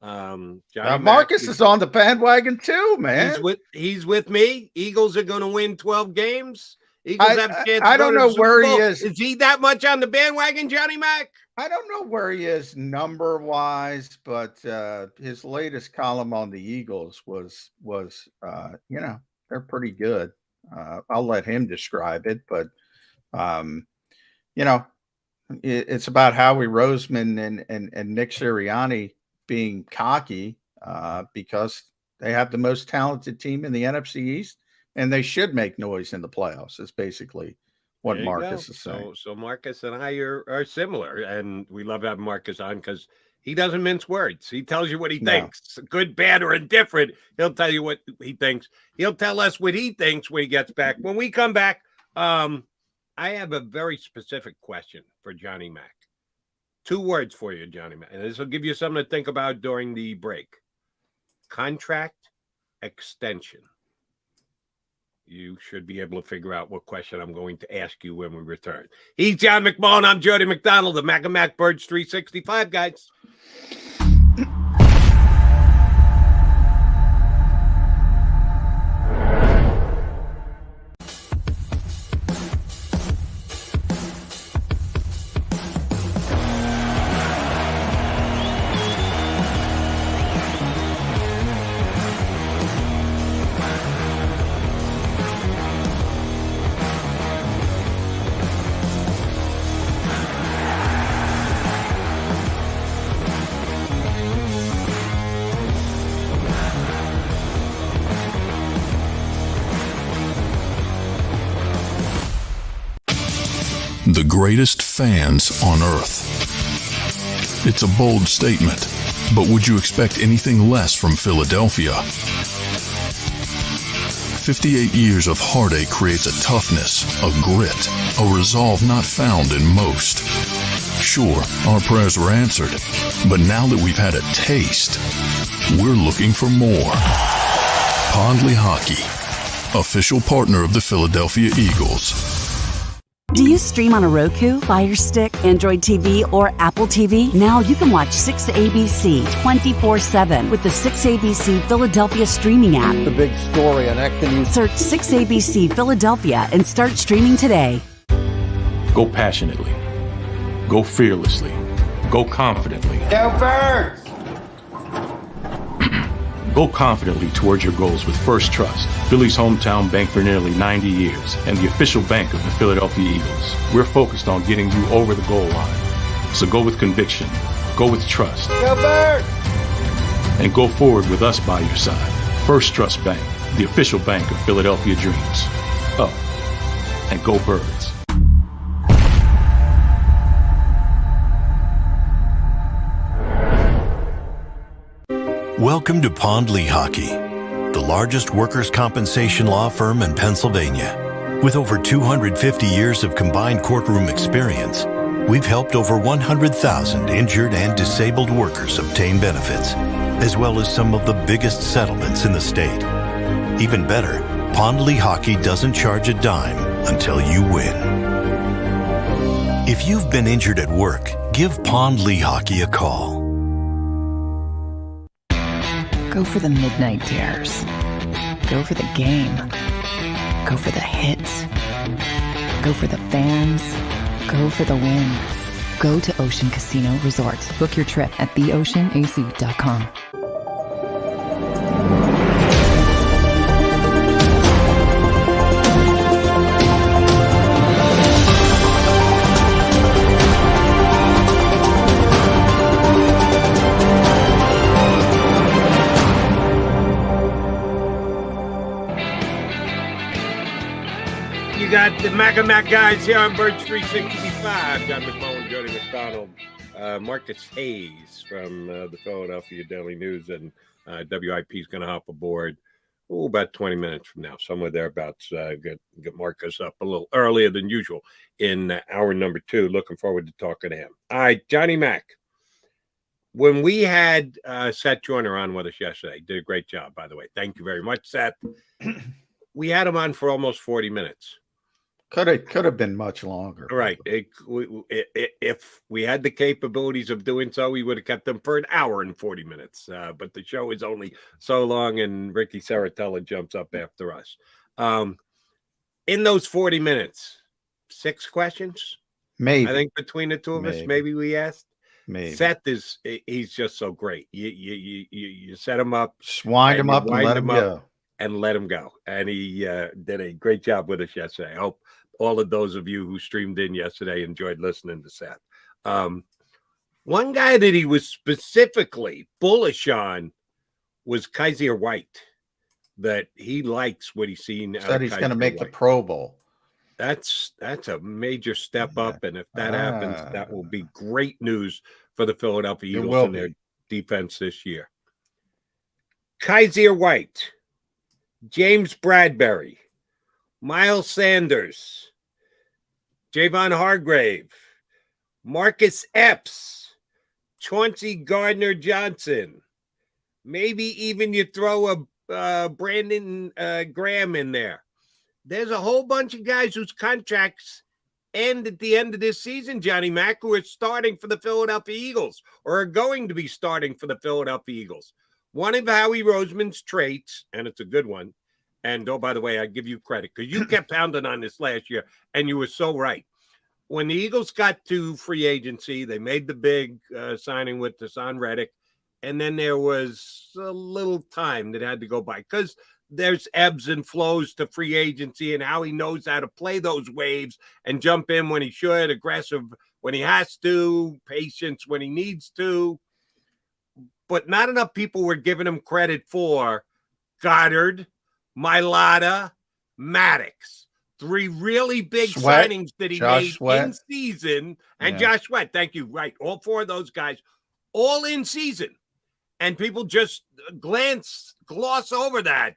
Marcus is on the bandwagon too, man. He's with me. Eagles are going to win 12 games. Eagles have a chance. I don't know where he is. Is he that much on the bandwagon, Johnny Mac? I don't know where he is number wise, but his latest column on the Eagles was they're pretty good. I'll let him describe it, but it's about Howie Roseman and Nick Sirianni being cocky because they have the most talented team in the NFC East, and they should make noise in the playoffs. Is basically what Marcus is saying. So Marcus and I are similar, and we love having Marcus on because he doesn't mince words. He tells you what he thinks, good, bad, or indifferent. He'll tell you what he thinks. He'll tell us what he thinks when he gets back. When we come back, I have a very specific question for Johnny Mac. 2 words for you, Johnny Mac, and this will give you something to think about during the break. Contract extension. You should be able to figure out what question I'm going to ask you when we return. He's John McMullen. I'm Jody McDonald, the Mac and Mac Birds 365 guys. The greatest fans on earth. It's a bold statement, but would you expect anything less from Philadelphia? 58 years of heartache creates a toughness, a grit, a resolve not found in most. Sure, our prayers were answered, but now that we've had a taste, we're looking for more. Pondley Hockey, official partner of the Philadelphia Eagles. Do you stream on a Roku, Fire Stick, Android TV, or Apple TV? Now you can watch 6ABC 24/7 with the 6ABC Philadelphia streaming app. The big story on Action News. Search 6ABC Philadelphia and start streaming today. Go passionately. Go fearlessly. Go confidently. Go Birds! Go confidently towards your goals with First Trust, Philly's hometown bank for nearly 90 years and the official bank of the Philadelphia Eagles. We're focused on getting you over the goal line. So go with conviction, go with trust, Go Birds! and go forward with us by your side. First Trust Bank, the official bank of Philadelphia dreams. Oh, and go Birds. Welcome to Pond Lehocky, the largest workers' compensation law firm in Pennsylvania. With over 250 years of combined courtroom experience, we've helped over 100,000 injured and disabled workers obtain benefits, as well as some of the biggest settlements in the state. Even better, Pond Lehocky doesn't charge a dime until you win. If you've been injured at work, give Pond Lehocky a call. Go for the midnight dares. Go for the game. Go for the hits. Go for the fans. Go for the win. Go to Ocean Casino Resort. Book your trip at theoceanac.com. You got the Mac guys here on Birds 365. John McMullen, Jody McDonald, Marcus Hayes from the Philadelphia Daily News, and WIP is going to hop aboard about 20 minutes from now, somewhere thereabouts. Get Marcus up a little earlier than usual in hour number 2. Looking forward to talking to him. All right, Johnny Mac. When we had Seth Joyner on with us yesterday, did a great job, by the way. Thank you very much, Seth. We had him on for almost 40 minutes. Could have been much longer. Right. If we had the capabilities of doing so, we would have kept them for an hour and 40 minutes. But the show is only so long, and Ricky Saratella jumps up after us. In those 40 minutes, 6 questions? Maybe. I think between the two of us, maybe we asked. Maybe. Seth he's just so great. You set him up, wind him up, and let him go. And let him go. And he did a great job with us yesterday. I hope all of those of you who streamed in yesterday enjoyed listening to Seth. One guy that he was specifically bullish on was Kaiser White, that he likes what he's seen. Said he's going to make the Pro Bowl. That's a major step up. And if that happens, that will be great news for the Philadelphia Eagles and their defense this year. Kaiser White, James Bradbury, Miles Sanders, Javon Hargrave, Marcus Epps, Chauncey Gardner-Johnson. Maybe even you throw a Brandon Graham in there. There's a whole bunch of guys whose contracts end at the end of this season, Johnny Mac, who are starting for the Philadelphia Eagles or are going to be starting for the Philadelphia Eagles. One of Howie Roseman's traits, and it's a good one, and oh, by the way, I give you credit because you kept pounding on this last year, and you were so right. When the Eagles got to free agency, they made the big signing with Hassan Reddick, and then there was a little time that had to go by because there's ebbs and flows to free agency, and Howie knows how to play those waves and jump in when he should, aggressive when he has to, patience when he needs to. But not enough people were giving him credit for Goddard, Mailata, Maddox. 3 really big signings that he made in season. And Josh Sweat, thank you. Right. All 4 of those guys, all in season. And people just gloss over that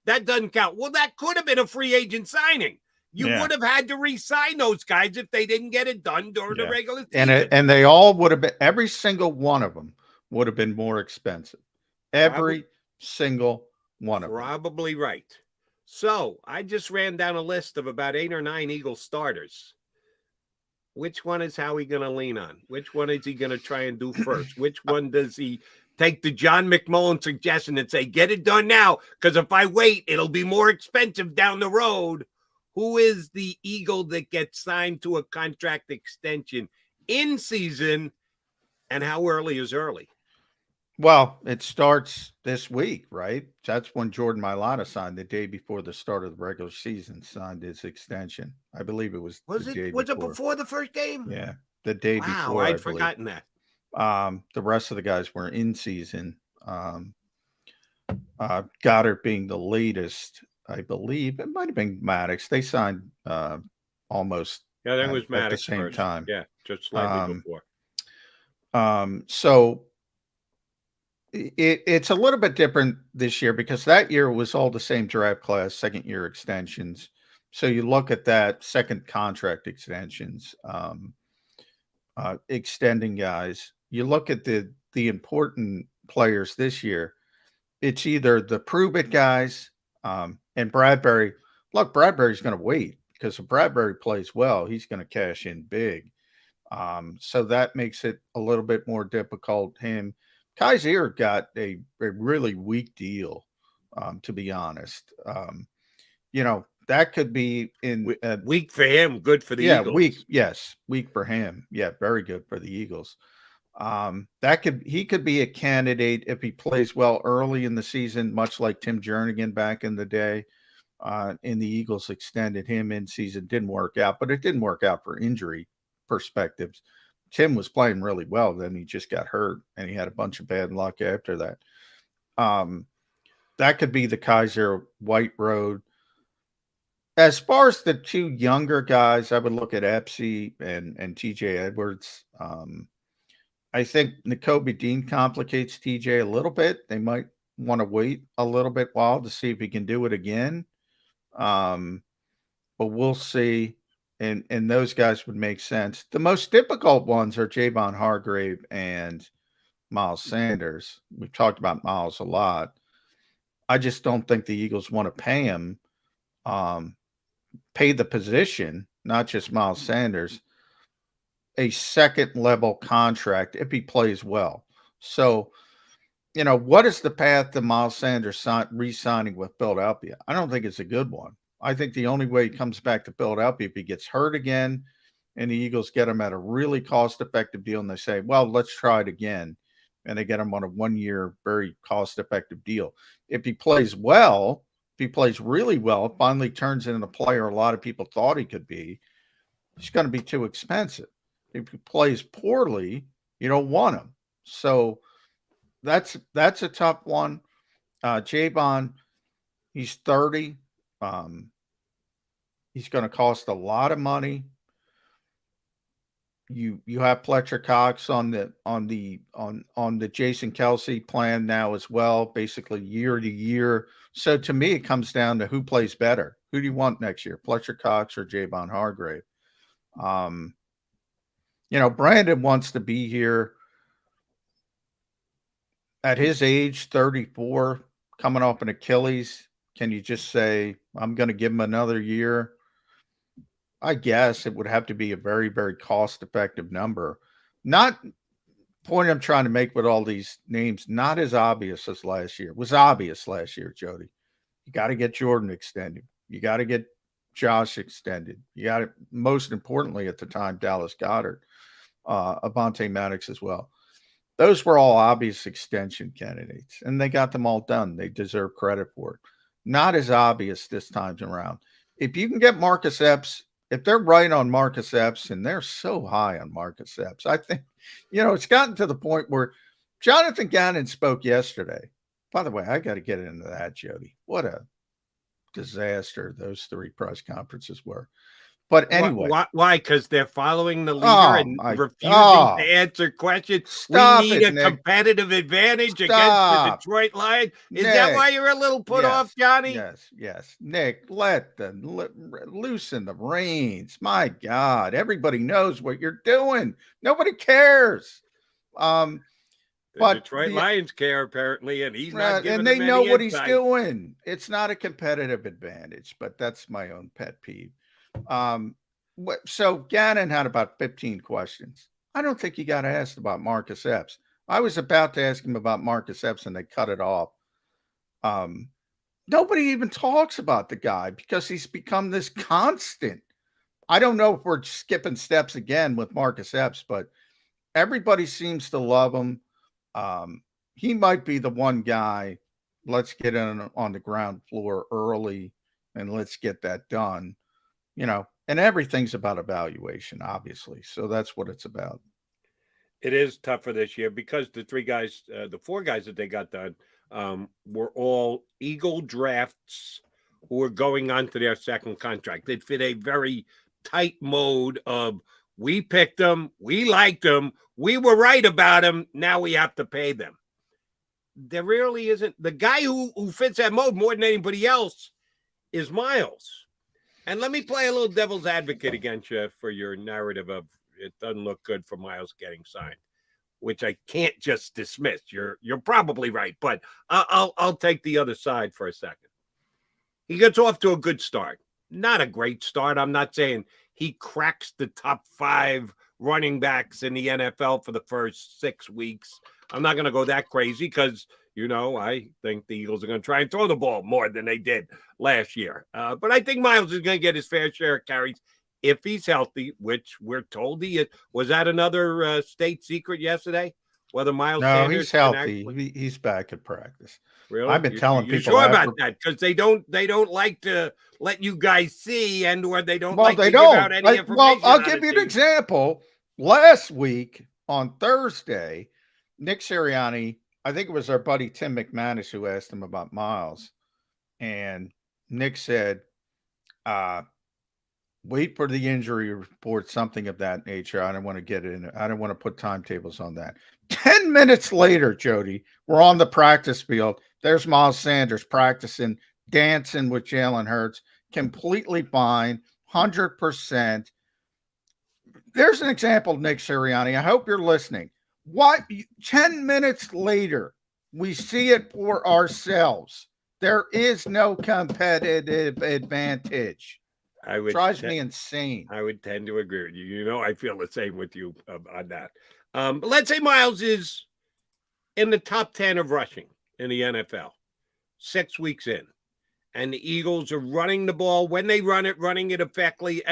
doesn't count. Well, that could have been a free agent signing. You would have had to re-sign those guys if they didn't get it done during the regular season. And they all would have been, every single one of them would have been more expensive. Every single one of them. Probably right. So I just ran down a list of about 8 or 9 Eagles starters. Which one is Howie going to lean on? Which one is he going to try and do first? Which one does he take the John McMullen suggestion and say, get it done now, because if I wait, it'll be more expensive down the road? Who is the Eagle that gets signed to a contract extension in season, and how early is early? Well, it starts this week, right? That's when Jordan Mailata signed the day before the start of the regular season, signed his extension. I believe it was the day Was it before. before the first game? Yeah, the day Wow, before, I I'd believe. forgotten that. The rest of the guys were in season. Goddard being the latest, I believe. It might have been Maddox. They signed almost Yeah, that was at the Maddox same first. time. Yeah, just slightly Um, before. So it's a little bit different this year because that year was all the same draft class, second year extensions. So you look at that second contract extensions, extending guys. You look at the important players this year. It's either the prove it guys, and Bradbury. Look, Bradbury's going to wait because if Bradbury plays well, he's going to cash in big. So that makes it a little bit more difficult. Kaiser got a really weak deal, to be honest. That could be in weak for him, good for the Eagles. Weak, yes, weak for him. Yeah, very good for the Eagles. He could be a candidate if he plays well early in the season, much like Tim Jernigan back in the day. And the Eagles extended him in season, didn't work out, but it didn't work out for injury perspectives. Tim was playing really well, then he just got hurt, and he had a bunch of bad luck after that. That could be the Kaiser White Road. As far as the two younger guys, I would look at Epsy and TJ Edwards. I think Nakobe Dean complicates TJ a little bit. They might want to wait a little bit while to see if he can do it again. But we'll see. And those guys would make sense. The most difficult ones are Javon Hargrave and Miles Sanders. We've talked about Miles a lot. I just don't think the Eagles want to pay him, pay the position, not just Miles Sanders, a second level contract if he plays well. So, what is the path to Miles Sanders re-signing with Philadelphia? I don't think it's a good one. I think the only way he comes back to Philadelphia if he gets hurt again and the Eagles get him at a really cost-effective deal and they say, well, let's try it again. And they get him on a 1-year, very cost-effective deal. If he plays well, if he plays really well, finally turns into the player a lot of people thought he could be, he's going to be too expensive. If he plays poorly, you don't want him. So that's a tough one. Javon, he's 30. He's going to cost a lot of money. You have Fletcher Cox on the Jason Kelsey plan now as well, basically year to year. So to me, it comes down to who plays better. Who do you want next year, Fletcher Cox or Javon Hargrave? Brandon wants to be here at his age, 34, coming off an Achilles. Can you just say, I'm going to give him another year? I guess it would have to be a very, very cost-effective number. Not point I'm trying to make with all these names, not as obvious as last year. It was obvious last year, Jody. You got to get Jordan extended. You got to get Josh extended. You got to, most importantly at the time, Dallas Goedert, Avonte Maddox as well. Those were all obvious extension candidates, and they got them all done. They deserve credit for it. Not as obvious this time around. If you can get Marcus Epps, if they're right on Marcus Epps, and they're so high on Marcus Epps, I think, it's gotten to the point where Jonathan Gannon spoke yesterday. By the way, I got to get into that, Jody. What a disaster those 3 press conferences were. But anyway. Why? Because they're following the leader and refusing to answer questions. We need a competitive advantage against the Detroit Lions. Is that why you're a little put off, Johnny? Yes. Nick, loosen the reins. My God, everybody knows what you're doing. Nobody cares. The Detroit Lions care, apparently, and he's not giving and them they know any what insight. he's doing. It's not a competitive advantage, but that's my own pet peeve. So Gannon had about 15 questions. I don't think he got asked about Marcus Epps. I was about to ask him about Marcus Epps and they cut it off. Nobody even talks about the guy because he's become this constant. I don't know if we're skipping steps again with Marcus Epps, but everybody seems to love him. he might be the one guy. Let's get in on the ground floor early and let's get that done. And everything's about evaluation, obviously. So that's what it's about. It is tougher this year because the four guys that they got done were all Eagle drafts who were going on to their second contract. They fit a very tight mode of we picked them, we liked them, we were right about them, now we have to pay them. There really isn't. The guy who fits that mode more than anybody else is Miles. And let me play a little devil's advocate against you for your narrative of it doesn't look good for Miles getting signed, which I can't just dismiss. You're probably right, but I'll take the other side for a second. He gets off to a good start. Not a great start. I'm not saying he cracks the top 5 running backs in the NFL for the first 6 weeks. I'm not going to go that crazy because, I think the Eagles are going to try and throw the ball more than they did last year. But I think Miles is going to get his fair share of carries if he's healthy, which we're told he is. Was that another state secret yesterday? Whether Miles Sanders he's healthy. He's back at practice. Really? I've been telling people. Sure about that? Because they don't like to let you guys see, or they don't like to give out any information. Well, I'll give you an example. Last week on Thursday, Nick Sirianni, I think it was our buddy Tim McManus who asked him about Miles, and Nick said, wait for the injury report, something of that nature. I don't want to get in. I don't want to put timetables on that. 10 minutes later, Jody, we're on the practice field. There's Miles Sanders practicing, dancing with Jalen Hurts, completely fine, 100%. There's an example, Nick Sirianni. I hope you're listening. 10 minutes later, we see it for ourselves. There is no competitive advantage. Drives me insane. I would tend to agree with you. I feel the same with you on that. But let's say Miles is in the top 10 of rushing in the NFL, 6 weeks in, and the Eagles are running the ball when they running it effectively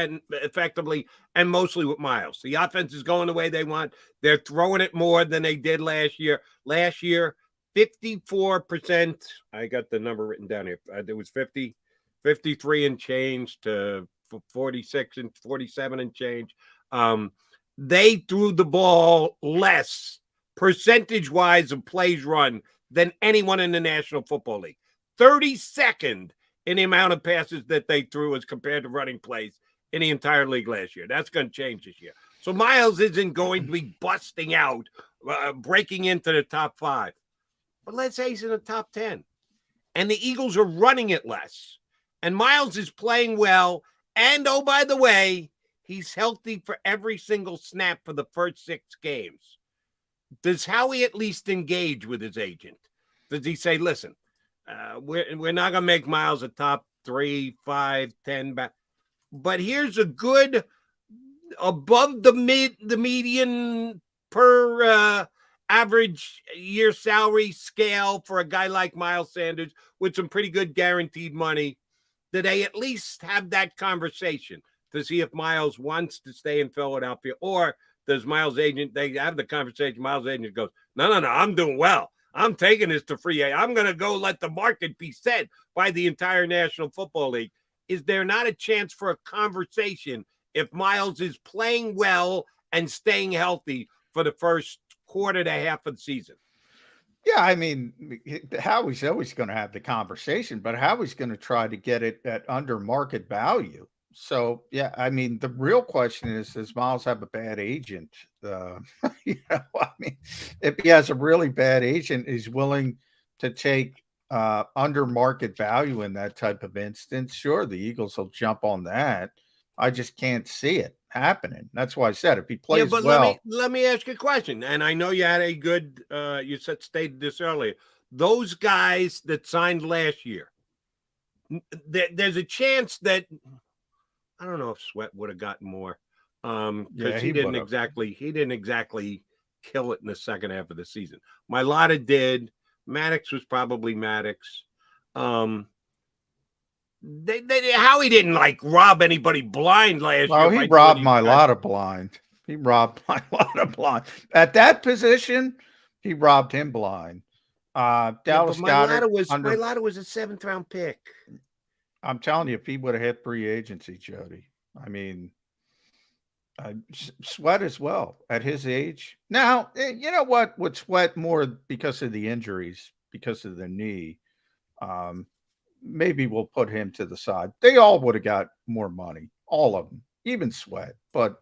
and mostly with Miles. The offense is going the way they want. They're throwing it more than they did last year. Last year, 54%. I got the number written down here. It was 53 and change to 46 and 47 and change. They threw the ball less percentage-wise of plays run than anyone in the National Football League. 32nd in the amount of passes that they threw as compared to running plays in the entire league last year. That's going to change this year. So Miles isn't going to be busting out, breaking into the top 5. But let's say he's in the top 10. And the Eagles are running it less. And Miles is playing well. And, oh, by the way, he's healthy for every single snap for the first 6 games. Does Howie at least engage with his agent? Does he say, listen, we're not going to make Miles a top 3, 5, 10 back. But here's a good above the median per average year salary scale for a guy like Miles Sanders with some pretty good guaranteed money. Do they at least have that conversation to see if Miles wants to stay in Philadelphia, or does Miles' agent, they have the conversation, Miles' agent goes, no, I'm doing well. I'm taking this to free agent. I'm going to go let the market be set by the entire National Football League. Is there not a chance for a conversation if Miles is playing well and staying healthy for the first quarter to half of the season? Yeah, I mean, Howie's always going to have the conversation, but Howie's going to try to get it at under market value. So, yeah, I mean, the real question is, does Miles have a bad agent? I mean, if he has a really bad agent, he's willing to take under market value in that type of instance. Sure, the Eagles will jump on that. I just can't see it happening. That's why I said if he plays well. Let me ask you a question. And I know you had a good, stated this earlier. Those guys that signed last year, there's a chance that, I don't know if Sweat would have gotten more. Because he didn't exactly kill it in the second half of the season. Mailata did. Maddox was probably Maddox. Howie didn't rob anybody blind last year. He robbed Mailata blind. He robbed Mailata blind. At that position, he robbed him blind. Dallas Goedert. Mailata was a 7th-round pick. I'm telling you, if he would have hit free agency, Jody, I mean, Sweat as well at his age. Now, you know what? With Sweat more because of the injuries, because of the knee, maybe we'll put him to the side. They all would have got more money, all of them, even Sweat. But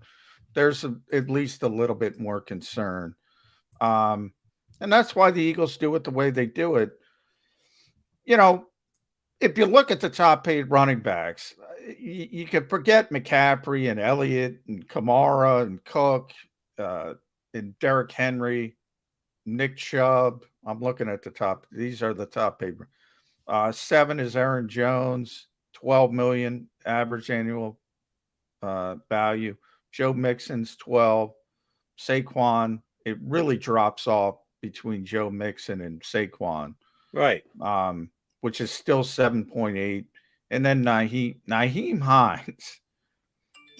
there's at least a little bit more concern. And that's why the Eagles do it the way they do it. You know, if you look at the top paid running backs, you can forget McCaffrey and Elliott and Kamara and Cook and Derrick Henry, Nick Chubb. I'm looking at the top. These are the top paid. 7 is Aaron Jones, 12 million average annual value. Joe Mixon's 12. Saquon, it really drops off between Joe Mixon and Saquon. Right. Which is still 7.8. And then Nyheim Hines,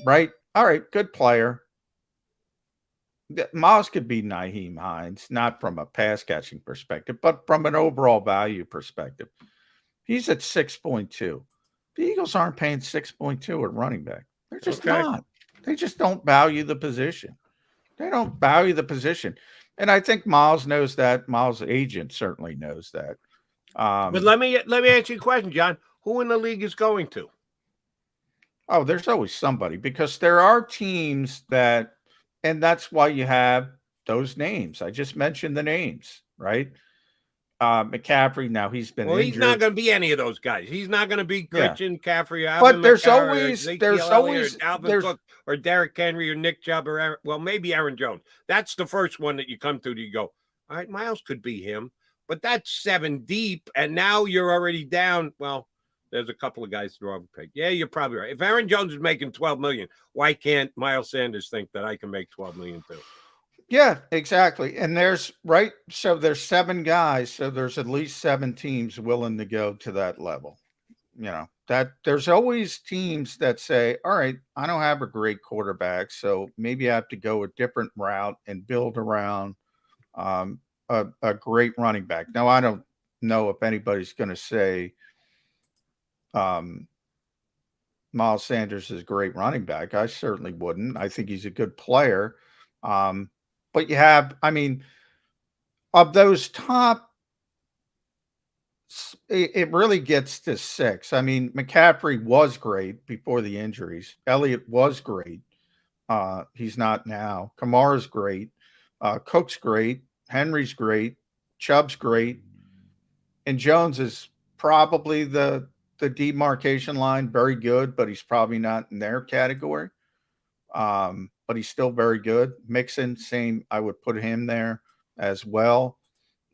right? All right, good player. Miles could be Nyheim Hines, not from a pass catching perspective, but from an overall value perspective. He's at 6.2. The Eagles aren't paying 6.2 at running back. They're just not. They just don't value the position. They don't value the position. And I think Miles knows that. Miles' agent certainly knows that. But let me ask you a question, John. Who in the league is going to? Oh, there's always somebody, because there are teams that, and that's why you have those names. I just mentioned the names, right? McCaffrey, now he's been injured. He's not going to be any of those guys. He's not going to be Christian McCaffrey. But there's McCarr, always Alvin Cook or Derrick Henry or Nick Chubb or maybe Aaron Jones. That's the first one that you come to. You go, all right, Miles could be him, but that's 7 deep, and now you're already down. Well, there's a couple of guys through the pick. Yeah, you're probably right. If Aaron Jones is making $12 million, why can't Miles Sanders think that I can make $12 million too? Yeah, exactly. And so there's 7 guys, so there's at least 7 teams willing to go to that level. You know, that there's always teams that say, all right, I don't have a great quarterback, so maybe I have to go a different route and build around a great running back. Now, I don't know if anybody's going to say Miles Sanders is a great running back. I certainly wouldn't. I think he's a good player. But you have, I mean, of those top, it really gets to 6. I mean, McCaffrey was great before the injuries. Elliott was great. He's not now. Kamara's great. Cook's great. Henry's great. Chubb's great. And Jones is probably the demarcation line, very good, but he's probably not in their category. But he's still very good. Mixon, same. I would put him there as well.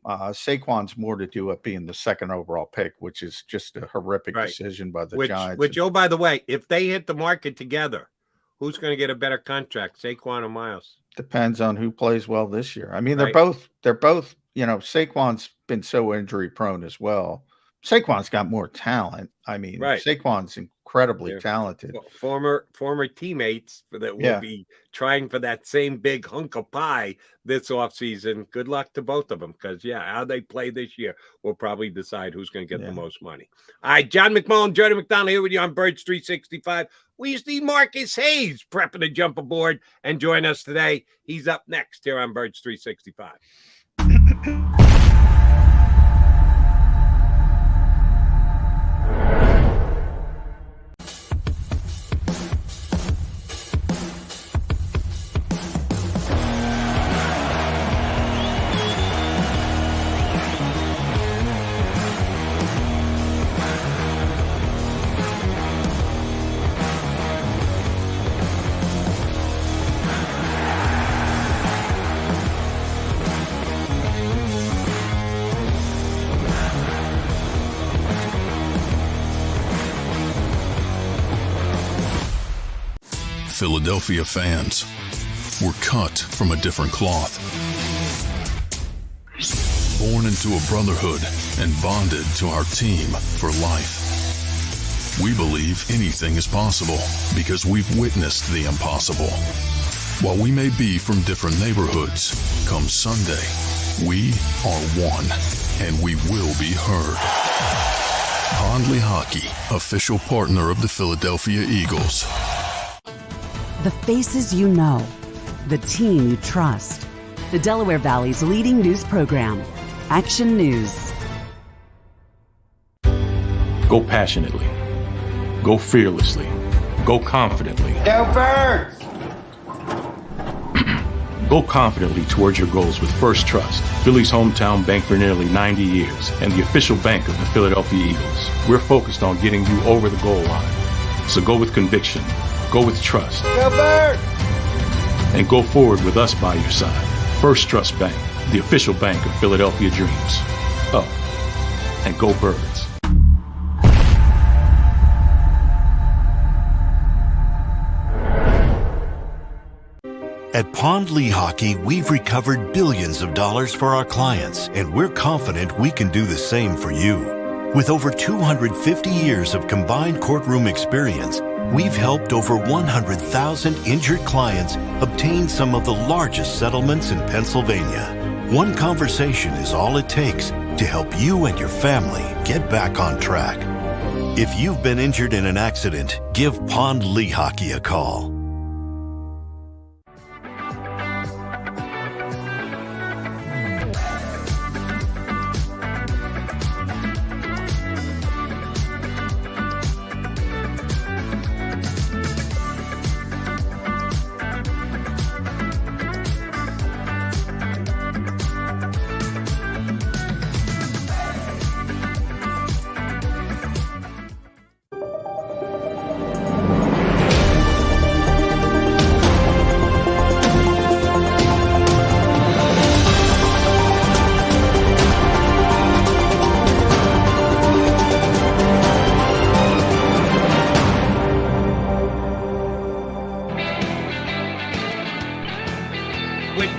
Saquon's more to do with being the 2nd overall pick, which is just a horrific decision by the Giants. Which, oh, by the way, if they hit the market together, who's going to get a better contract, Saquon or Miles? Depends on who plays well this year. I mean, they're both, you know, Saquon's been so injury prone as well. Saquon's got more talent. I mean, Saquon's incredibly talented. Former teammates that will be trying for that same big hunk of pie this offseason. Good luck to both of them, because, how they play this year will probably decide who's going to get the most money. All right, John McMullen, Jody McDonald here with you on Birds 365. We see Marcus Hayes prepping to jump aboard and join us today. He's up next here on Birds 365. Philadelphia fans, were cut from a different cloth. Born into a brotherhood and bonded to our team for life. We believe anything is possible because we've witnessed the impossible. While we may be from different neighborhoods, come Sunday, We are one, and we will be heard. Pondley Hockey, official partner of the Philadelphia Eagles. The faces you know, the team you trust. The Delaware Valley's leading news program, Action News. Go passionately. Go fearlessly. Go confidently. Go Birds! Go confidently towards your goals with First Trust, Philly's hometown bank for nearly 90 years and the official bank of the Philadelphia Eagles. We're focused on getting you over the goal line. So go with conviction, go with trust, Go Birds! and go forward with us by your side. First Trust Bank, the official bank of Philadelphia dreams. Oh, and go Birds. At Pondley Hockey, we've recovered billions of dollars for our clients, and we're confident we can do the same for you. With over 250 years of combined courtroom experience, we've helped over 100,000 injured clients obtain some of the largest settlements in Pennsylvania. One conversation is all it takes to help you and your family get back on track. If you've been injured in an accident, give Pondley Hockey a call.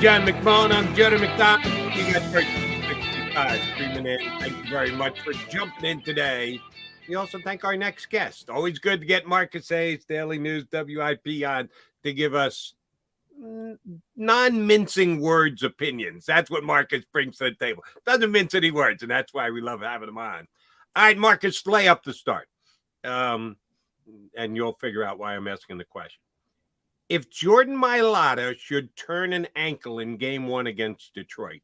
John McMullen, I'm Jody McDonald. You got 65 streaming in. Thank you very much for jumping in today. We also thank our next guest. Always good to get Marcus Hayes, Daily News WIP, on to give us non-mincing words opinions. That's what Marcus brings to the table. Doesn't mince any words, and that's why we love having him on. All right, Marcus, lay up the start. And you'll figure out why I'm asking the question. If Jordan Mailata should turn an ankle in game 1 against Detroit,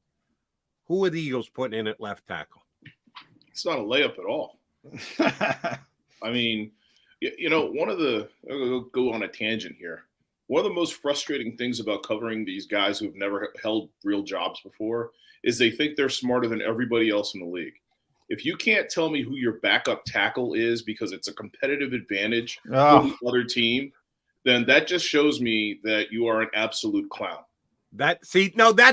who are the Eagles putting in at left tackle? It's not a layup at all. I mean, I'll go on a tangent here. One of the most frustrating things about covering these guys who've never held real jobs before is they think they're smarter than everybody else in the league. If you can't tell me who your backup tackle is because it's a competitive advantage for the other team, then that just shows me that you are an absolute clown. That's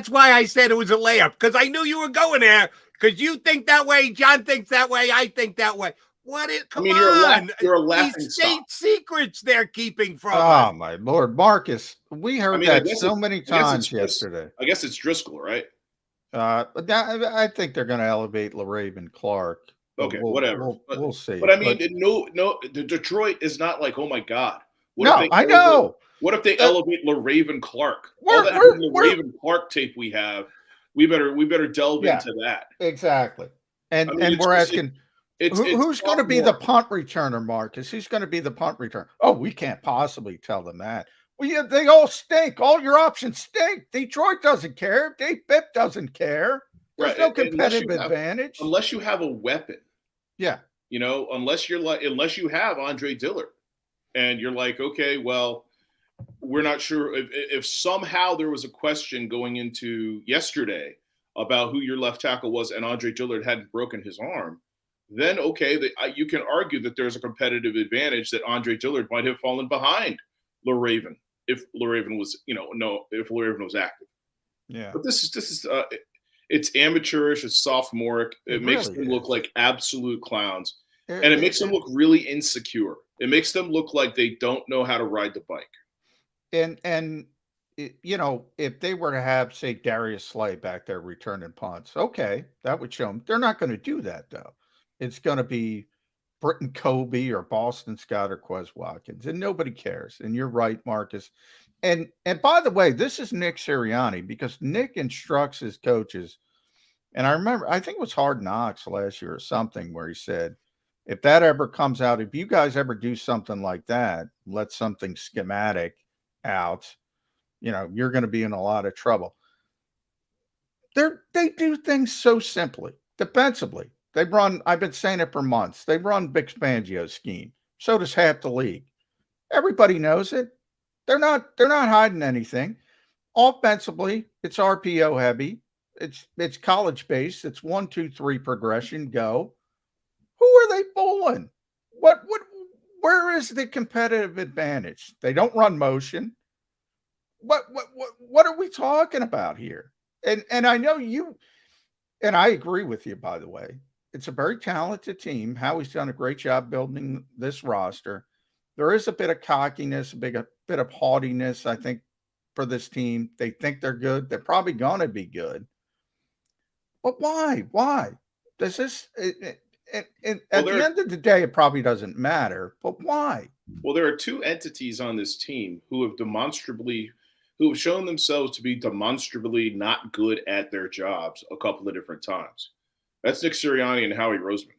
why I said it was a layup, because I knew you were going there, because you think that way, John thinks that way, I think that way. Come on. You're a laughing These state secrets they're keeping from us. Oh, my Lord. Marcus, we heard that so many times yesterday. I guess it's Driscoll, right? But I think they're going to elevate LaRaven Clark. Okay, whatever. We'll see. But I mean, the Detroit is not like, oh, my God. I know. What if they elevate LaRaven Clark? All that LaRaven Clark tape we have, we better delve into that. Exactly. And we're asking, who's going to be the punt returner, Marcus? Who's going to be the punt returner? Oh, we can't possibly tell them that. Well, yeah, they all stink. All your options stink. Detroit doesn't care. Dave Bipp doesn't care. There's no competitive advantage unless you have a weapon. Yeah. Unless you have Andre Dillard. And you're like, okay, well, we're not sure if somehow there was a question going into yesterday about who your left tackle was and Andre Dillard hadn't broken his arm, then okay, you can argue that there's a competitive advantage that Andre Dillard might have fallen behind LaRaven if LaRaven was, if LaRaven was active. Yeah. But this is it's amateurish, it's sophomoric. It makes them look like absolute clowns, and it makes them look really insecure. It makes them look like they don't know how to ride the bike. And if they were to have, say, Darius Slay back there returning punts, okay, that would show them. They're not going to do that, though. It's going to be Britton Kobe or Boston Scott or Quez Watkins, and nobody cares. And you're right, Marcus. And by the way, this is Nick Sirianni, because Nick instructs his coaches And I remember, I think it was Hard Knocks last year or something, where he said, if that ever comes out, if you guys ever do something like that, let something schematic out, you're going to be in a lot of trouble. They do things so simply. Defensively, they run, I've been saying it for months, they run Vic Fangio's scheme. So does half the league. Everybody knows it. They're not hiding anything. Offensively, it's RPO heavy. It's college based. It's 1, 2, 3 progression. Go. Who are they fooling? Where is the competitive advantage? They don't run motion. What are we talking about here? And I know you, and I agree with you, by the way. It's a very talented team. Howie's done a great job building this roster. There is a bit of cockiness, a bit of haughtiness, I think, for this team. They think they're good. They're probably going to be good. But why? Why? Does this at the end of the day, it probably doesn't matter. But why? Well, there are two entities on this team who have shown themselves to be demonstrably not good at their jobs a couple of different times. That's Nick Sirianni and Howie Roseman.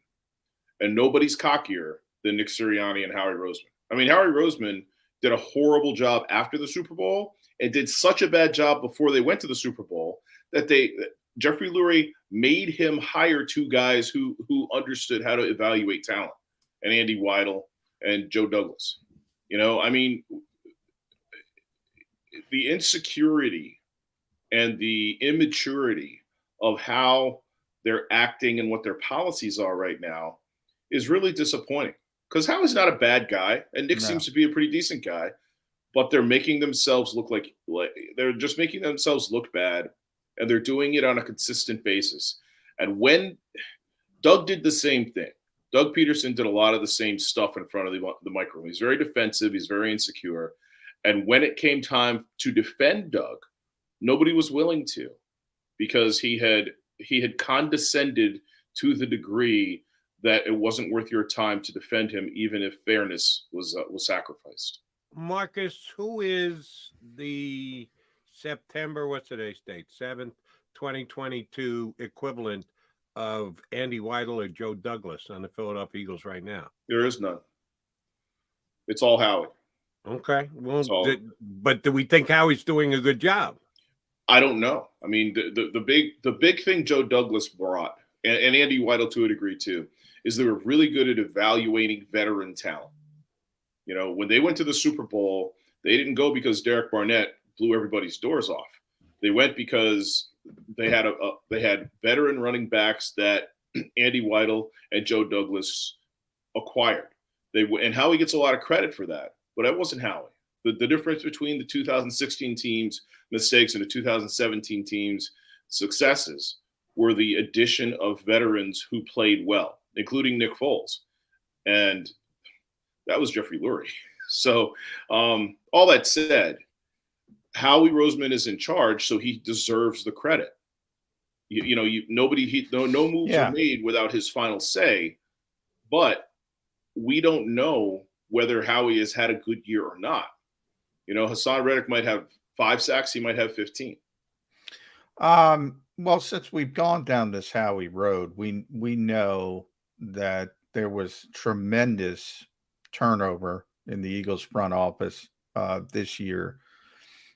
And nobody's cockier than Nick Sirianni and Howie Roseman. I mean, Howie Roseman did a horrible job after the Super Bowl and did such a bad job before they went to the Super Bowl that Jeffrey Lurie made him hire two guys who understood how to evaluate talent, and Andy Weidel and Joe Douglas. I mean, the insecurity and the immaturity of how they're acting and what their policies are right now is really disappointing. Because Howie's not a bad guy, and Nick seems to be a pretty decent guy, but they're making themselves look like they're just making themselves look bad, and they're doing it on a consistent basis. And when Doug did the same thing, Doug Peterson did a lot of the same stuff in front of the microphone. He's very defensive. He's very insecure. And when it came time to defend Doug, nobody was willing to, because he had condescended to the degree that it wasn't worth your time to defend him, even if fairness was sacrificed. Marcus, who is the September, what's today's date? 7th, 2022 equivalent of Andy Weidel or Joe Douglas on the Philadelphia Eagles right now? There is none. It's all Howie. Okay. Well, but do we think Howie's doing a good job? I don't know. I mean, the big thing Joe Douglas brought, and Andy Weidel to a degree too, is they were really good at evaluating veteran talent. When they went to the Super Bowl, they didn't go because Derek Barnett blew everybody's doors off. They went because they had veteran running backs that Andy Weidel and Joe Douglas acquired. And Howie gets a lot of credit for that, but that wasn't Howie. The difference between the 2016 team's mistakes and the 2017 team's successes were the addition of veterans who played well, including Nick Foles. And that was Jeffrey Lurie. So all that said, Howie Roseman is in charge, so he deserves the credit. No moves are made without his final say, but we don't know whether Howie has had a good year or not. Hassan Reddick might have 5 sacks. He might have 15. Well, since we've gone down this Howie road, we know that there was tremendous turnover in the Eagles front office this year.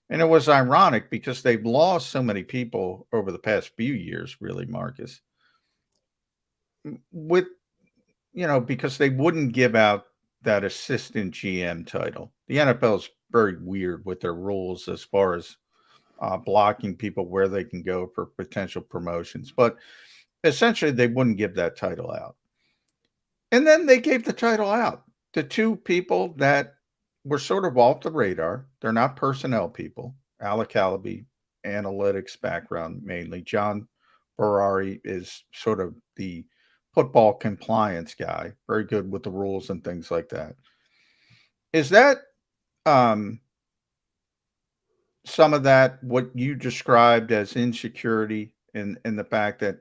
And it was ironic because they've lost so many people over the past few years, really, Marcus. Because they wouldn't give out that assistant GM title. The NFL is very weird with their rules as far as blocking people where they can go for potential promotions. But essentially, they wouldn't give that title out. And then they gave the title out to two people that were sort of off the radar. They're not personnel people. Alec Calaby, analytics background mainly. John Ferrari is sort of the football compliance guy, very good with the rules and things like that. Is that some of that what you described as insecurity in the fact that,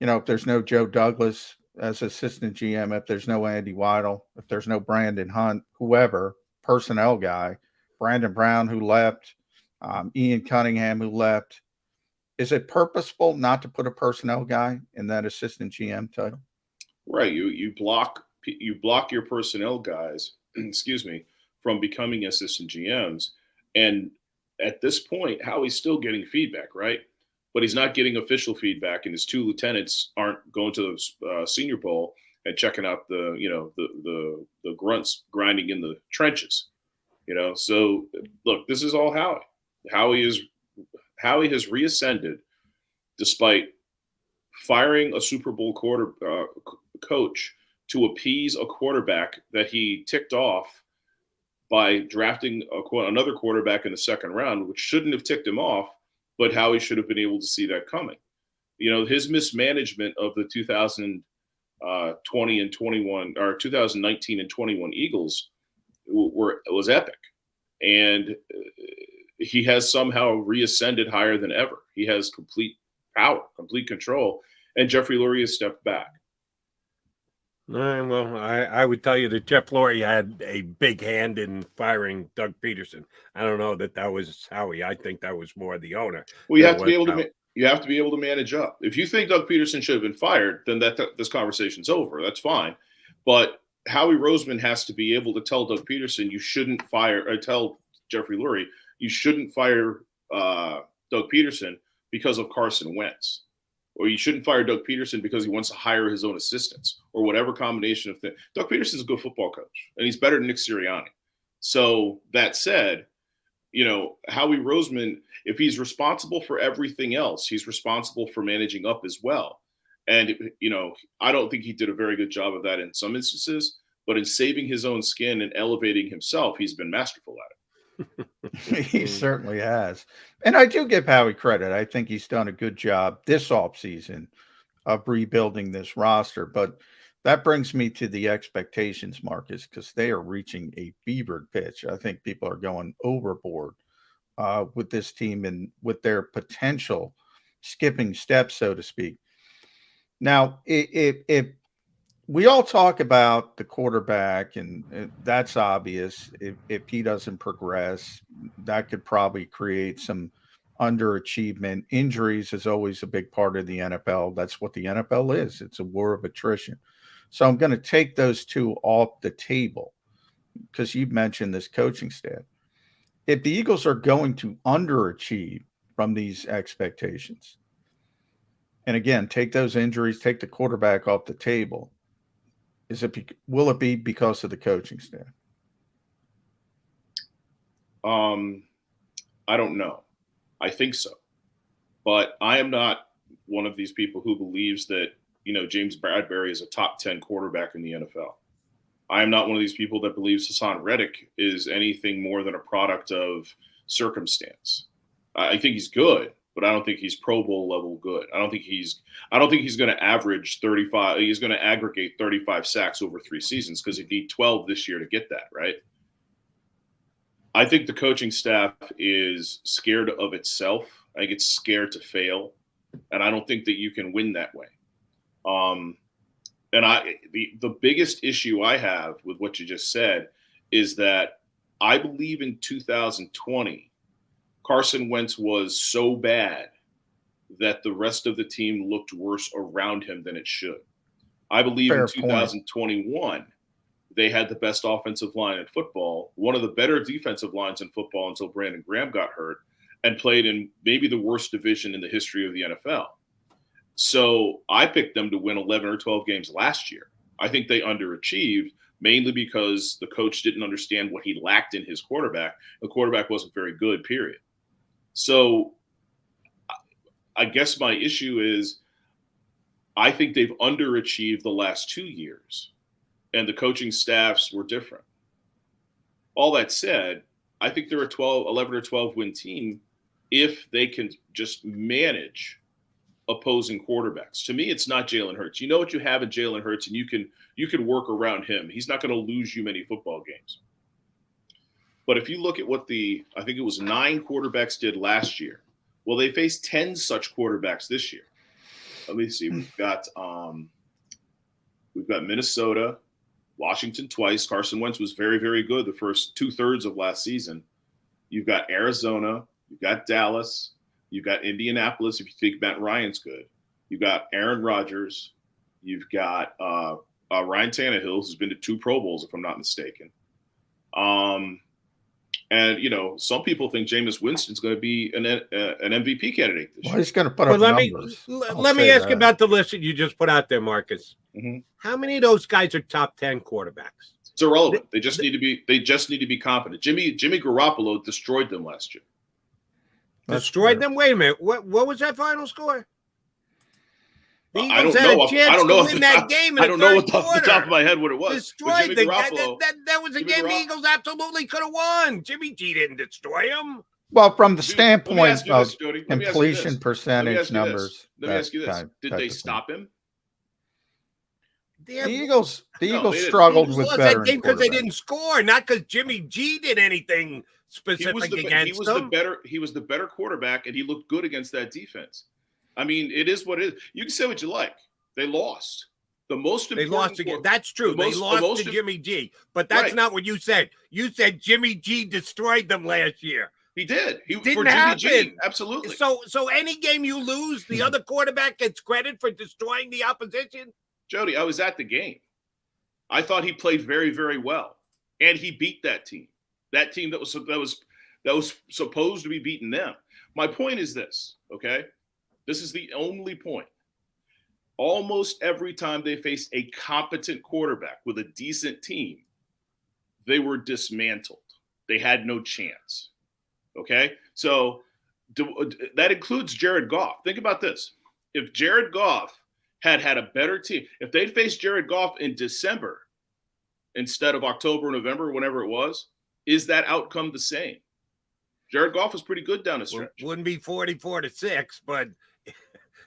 if there's no Joe Douglas as assistant GM, if there's no Andy Weidel, if there's no Brandon Hunt, whoever, personnel guy, Brandon Brown who left, Ian Cunningham who left, is it purposeful not to put a personnel guy in that assistant GM title? Right. You block your personnel guys, excuse me, from becoming assistant GMs. And at this point, Howie's still getting feedback, right? But he's not getting official feedback, and his two lieutenants aren't going to the Senior Bowl and checking out the grunts grinding in the trenches. So look, this is all Howie. Howie has reascended despite firing a Super Bowl coach to appease a quarterback that he ticked off by drafting another quarterback in the second round, which shouldn't have ticked him off, but Howie should have been able to see that coming. His mismanagement of the 2020 and 21 or 2019 and 21 Eagles was epic. And he has somehow reascended higher than ever. He has complete power, complete control, and Jeffrey Lurie has stepped back. Well, I would tell you that Jeff Lurie had a big hand in firing Doug Peterson. I don't know that was Howie. I think that was more the owner. Well, you have to be able to manage up. If you think Doug Peterson should have been fired, then this conversation's over. That's fine. But Howie Roseman has to be able to tell Doug Peterson you shouldn't fire, or tell Jeffrey Lurie you shouldn't fire Doug Peterson because of Carson Wentz. Or you shouldn't fire Doug Peterson because he wants to hire his own assistants, or whatever combination of things. Doug Peterson's a good football coach, and he's better than Nick Sirianni. So that said, Howie Roseman, if he's responsible for everything else, he's responsible for managing up as well. And, I don't think he did a very good job of that in some instances, but in saving his own skin and elevating himself, he's been masterful at it. He certainly has. And I do give Howie credit. I think he's done a good job this offseason of rebuilding this roster. But that brings me to the expectations, Marcus, because they are reaching a fevered pitch. I think people are going overboard with this team and with their potential skipping steps, so to speak. Now, if we all talk about the quarterback, and that's obvious. If he doesn't progress, that could probably create some underachievement. Injuries is always a big part of the NFL. That's what the NFL is. It's a war of attrition. So I'm going to take those two off the table because you've mentioned this coaching staff. If the Eagles are going to underachieve from these expectations, and again, take those injuries, take the quarterback off the table, will it be because of the coaching staff? I don't know. I think so. But I am not one of these people who believes that, James Bradbury is a top 10 quarterback in the NFL. I am not one of these people that believes Hassan Reddick is anything more than a product of circumstance. I think he's good, but I don't think he's Pro Bowl level good. I don't think he's going to average 35. He's going to aggregate 35 sacks over 3 seasons because he'd need 12 this year to get that, right? I think the coaching staff is scared of itself. I think it's scared to fail, and I don't think that you can win that way. The biggest issue I have with what you just said is that I believe in 2020, Carson Wentz was so bad that the rest of the team looked worse around him than it should. I believe in 2021, they had the best offensive line in football, one of the better defensive lines in football until Brandon Graham got hurt, and played in maybe the worst division in the history of the NFL. So I picked them to win 11 or 12 games last year. I think they underachieved mainly because the coach didn't understand what he lacked in his quarterback. The quarterback wasn't very good, period. So I guess my issue is I think they've underachieved the last 2 years, and the coaching staffs were different. All that said, I think they're a 11 or 12 win team if they can just manage opposing quarterbacks. To me, it's not Jalen Hurts. You know what you have in Jalen Hurts, and you can work around him. He's not going to lose you many football games. But if you look at what I think it was 9 quarterbacks did last year. Well, they faced 10 such quarterbacks this year. Let me see. We've got Minnesota, Washington twice. Carson Wentz was very, very good the first 2/3 of last season. You've got Arizona. You've got Dallas. You've got Indianapolis. If you think Matt Ryan's good, you've got Aaron Rodgers. You've got Ryan Tannehill, who's been to 2 Pro Bowls, if I'm not mistaken. And, you know, some people think Jameis Winston's going to be an MVP candidate this year. He's going to put up numbers. Let me ask you about the list that you just put out there, Marcus. Mm-hmm. How many of those guys are top 10 quarterbacks? It's irrelevant. They just need to be competent. Jimmy Garoppolo destroyed them last year. Destroyed them? Wait a minute. What was that final score? The I Eagles don't had know. a chance I don't to know win that game in I don't the know first off the quarter. top of my head what it was. Destroyed the that was a game the Eagles absolutely could have won. Jimmy G didn't destroy him. Well, from the standpoint of this, Jody. completion percentage numbers. Let me ask you this. Did they stop him? The Eagles struggled with veteran that game because they didn't score, not because Jimmy G did anything specific against them. He was the better quarterback, and he looked good against that defense. I mean, it is what it is. You can say what you like. They lost. They lost again. That's true. They lost to Jimmy G, but that's not what you said. You said Jimmy G destroyed them last year. He did. He didn't for Jimmy happen. G. Absolutely. So any game you lose, the other quarterback gets credit for destroying the opposition. Jody, I was at the game. I thought he played very, very well, and he beat that team. That team that was supposed to be beating them. My point is this. Okay, this is the only point. Almost every time they faced a competent quarterback with a decent team, they were dismantled. They had no chance. Okay? So that includes Jared Goff. Think about this. If Jared Goff had a better team, if they'd faced Jared Goff in December instead of October or November, whenever it was, is that outcome the same? Jared Goff was pretty good down the stretch. Wouldn't be 44-6, but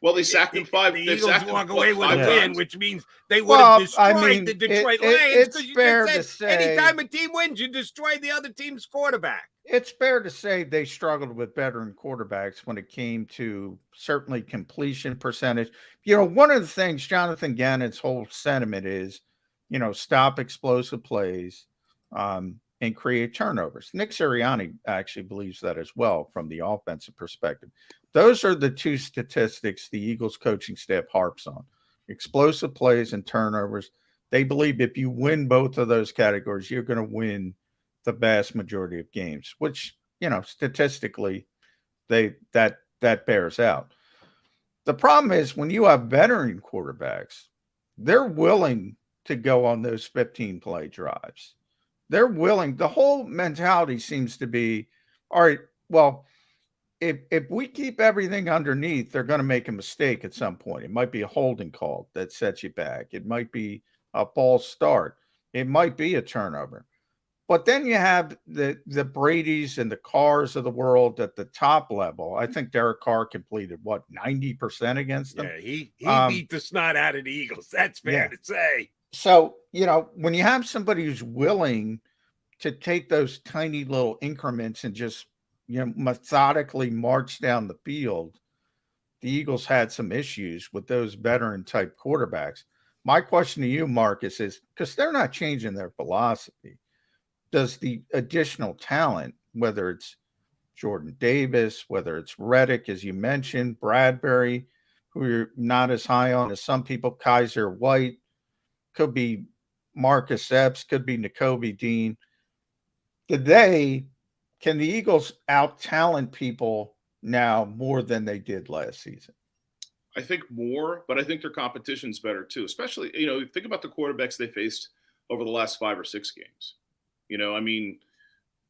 well, they sacked him 5. The Eagles walk away with a win, which means they would Well, have destroyed the Detroit Lions. It's fair to say anytime a team wins, you destroy the other team's quarterback. It's fair to say they struggled with veteran quarterbacks when it came to certainly completion percentage. You know, one of the things Jonathan Gannon's whole sentiment is, you know, stop explosive plays and create turnovers. Nick Sirianni actually believes that as well from the offensive perspective. Those are the two statistics the Eagles coaching staff harps on: explosive plays and turnovers. They believe if you win both of those categories, you're going to win the vast majority of games, which, you know, statistically, that bears out. The problem is when you have veteran quarterbacks, they're willing to go on those 15-play drives. They're willing. The whole mentality seems to be, all right, well, if we keep everything underneath, they're going to make a mistake at some point. It might be a holding call that sets you back. It might be a false start. It might be a turnover. But then you have the Brady's and the Carrs of the world at the top level. I think Derek Carr completed, 90% against them? Yeah, he beat the snot out of the Eagles. That's fair to say. So, you know, when you have somebody who's willing to take those tiny little increments and just, you know, methodically march down the field, the Eagles had some issues with those veteran type quarterbacks. My question to you, Marcus, is because they're not changing their philosophy, does the additional talent, whether it's Jordan Davis, whether it's Reddick, as you mentioned, Bradbury, who you're not as high on as some people, Kaiser White, could be Marcus Epps, could be Nakobe Dean. Can the Eagles out-talent people now more than they did last season? I think more, but I think their competition's better too. Especially, you know, think about the quarterbacks they faced over the last 5 or 6 games. You know, I mean,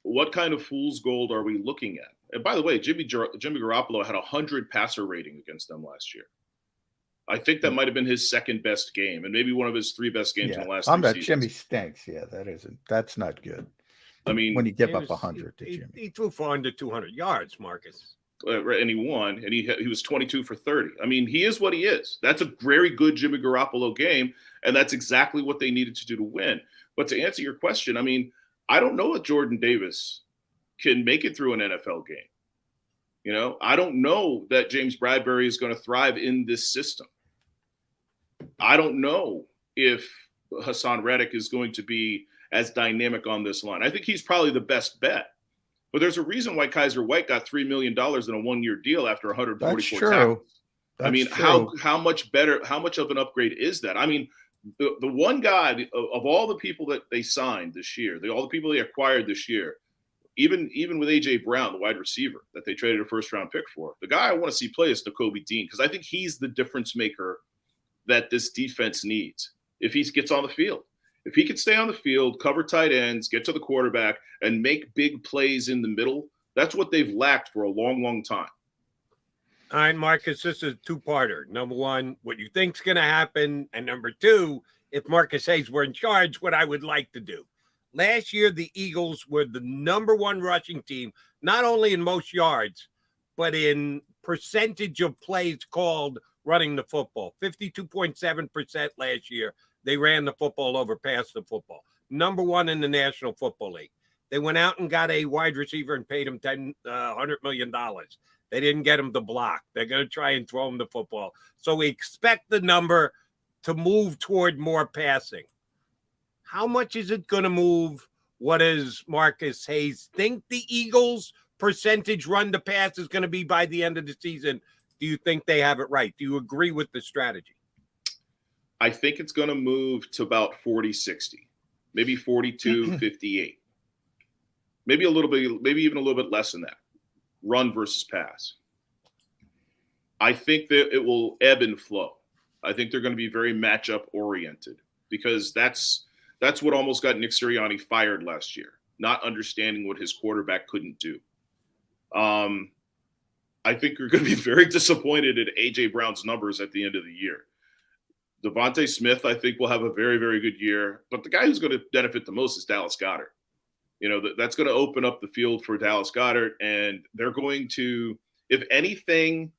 what kind of fool's gold are we looking at? And by the way, Jimmy Garoppolo had 100 passer rating against them last year. I think that might have been his second best game, and maybe one of his 3 best games in the last 3 seasons. Jimmy stinks. Yeah, that's not good. I mean, when you give up 100 to Jimmy, he threw for under 200 yards, Marcus. And he won, and he was 22 for 30. I mean, he is what he is. That's a very good Jimmy Garoppolo game, and that's exactly what they needed to do to win. But to answer your question, I mean, I don't know if Jordan Davis can make it through an NFL game. You know, I don't know that James Bradbury is going to thrive in this system. I don't know if Hassan Reddick is going to be as dynamic on this line. I think he's probably the best bet. But there's a reason why Kaiser White got $3 million in a 1-year deal after 144 That's true. tackles. That's I mean, true. how much better, how much of an upgrade is that? I mean, the one guy of all the people that they signed this year, all the people they acquired this year, even with AJ Brown, the wide receiver that they traded a first-round pick for, the guy I want to see play is Nakobe Dean, because I think he's the difference maker that this defense needs if he gets on the field. If he can stay on the field, cover tight ends, get to the quarterback, and make big plays in the middle, that's what they've lacked for a long, long time. All right, Marcus, this is a two-parter. Number one, what you think's going to happen, and number two, if Marcus Hayes were in charge, what I would like to do. Last year, the Eagles were the number one rushing team, not only in most yards, but in percentage of plays called running the football. 52.7% last year. They ran the football over past the football. Number one in the National Football League. They went out and got a wide receiver and paid him $100 million. They didn't get him to block. They're going to try and throw him the football. So we expect the number to move toward more passing. How much is it going to move? What does Marcus Hayes think the Eagles' percentage run to pass is going to be by the end of the season? Do you think they have it right? Do you agree with the strategy? I think it's going to move to about 40-60, maybe 42-58, maybe a little bit, maybe even a little bit less than that. Run versus pass. I think that it will ebb and flow. I think they're going to be very matchup oriented, because that's what almost got Nick Sirianni fired last year, not understanding what his quarterback couldn't do. I think you're going to be very disappointed at A.J. Brown's numbers at the end of the year. Devontae Smith, I think, will have a very, very good year. But the guy who's going to benefit the most is Dallas Goedert. You know, that's going to open up the field for Dallas Goedert. And they're going to, if anything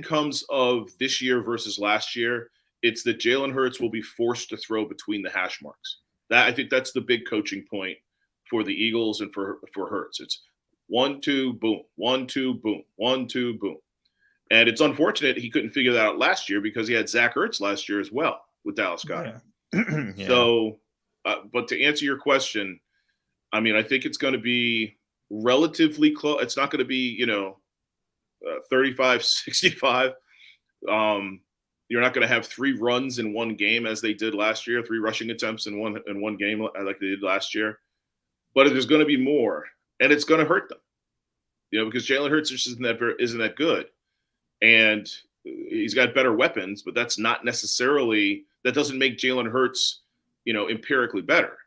comes of this year versus last year, it's that Jalen Hurts will be forced to throw between the hash marks. I think that's the big coaching point for the Eagles and for Hurts. It's 1-2, boom, 1-2, boom, 1-2, boom. And it's unfortunate he couldn't figure that out last year, because he had Zach Ertz last year as well with Dallas Goedert. Yeah. So, but to answer your question, I mean, I think it's going to be relatively close. It's not going to be, 35-65. You're not going to have 3 runs in one game as they did last year, 3 rushing attempts in one game like they did last year. But there's going to be more, and it's going to hurt them, because Jalen Hurts isn't that good. And he's got better weapons, but that's not necessarily – that doesn't make Jalen Hurts, empirically better.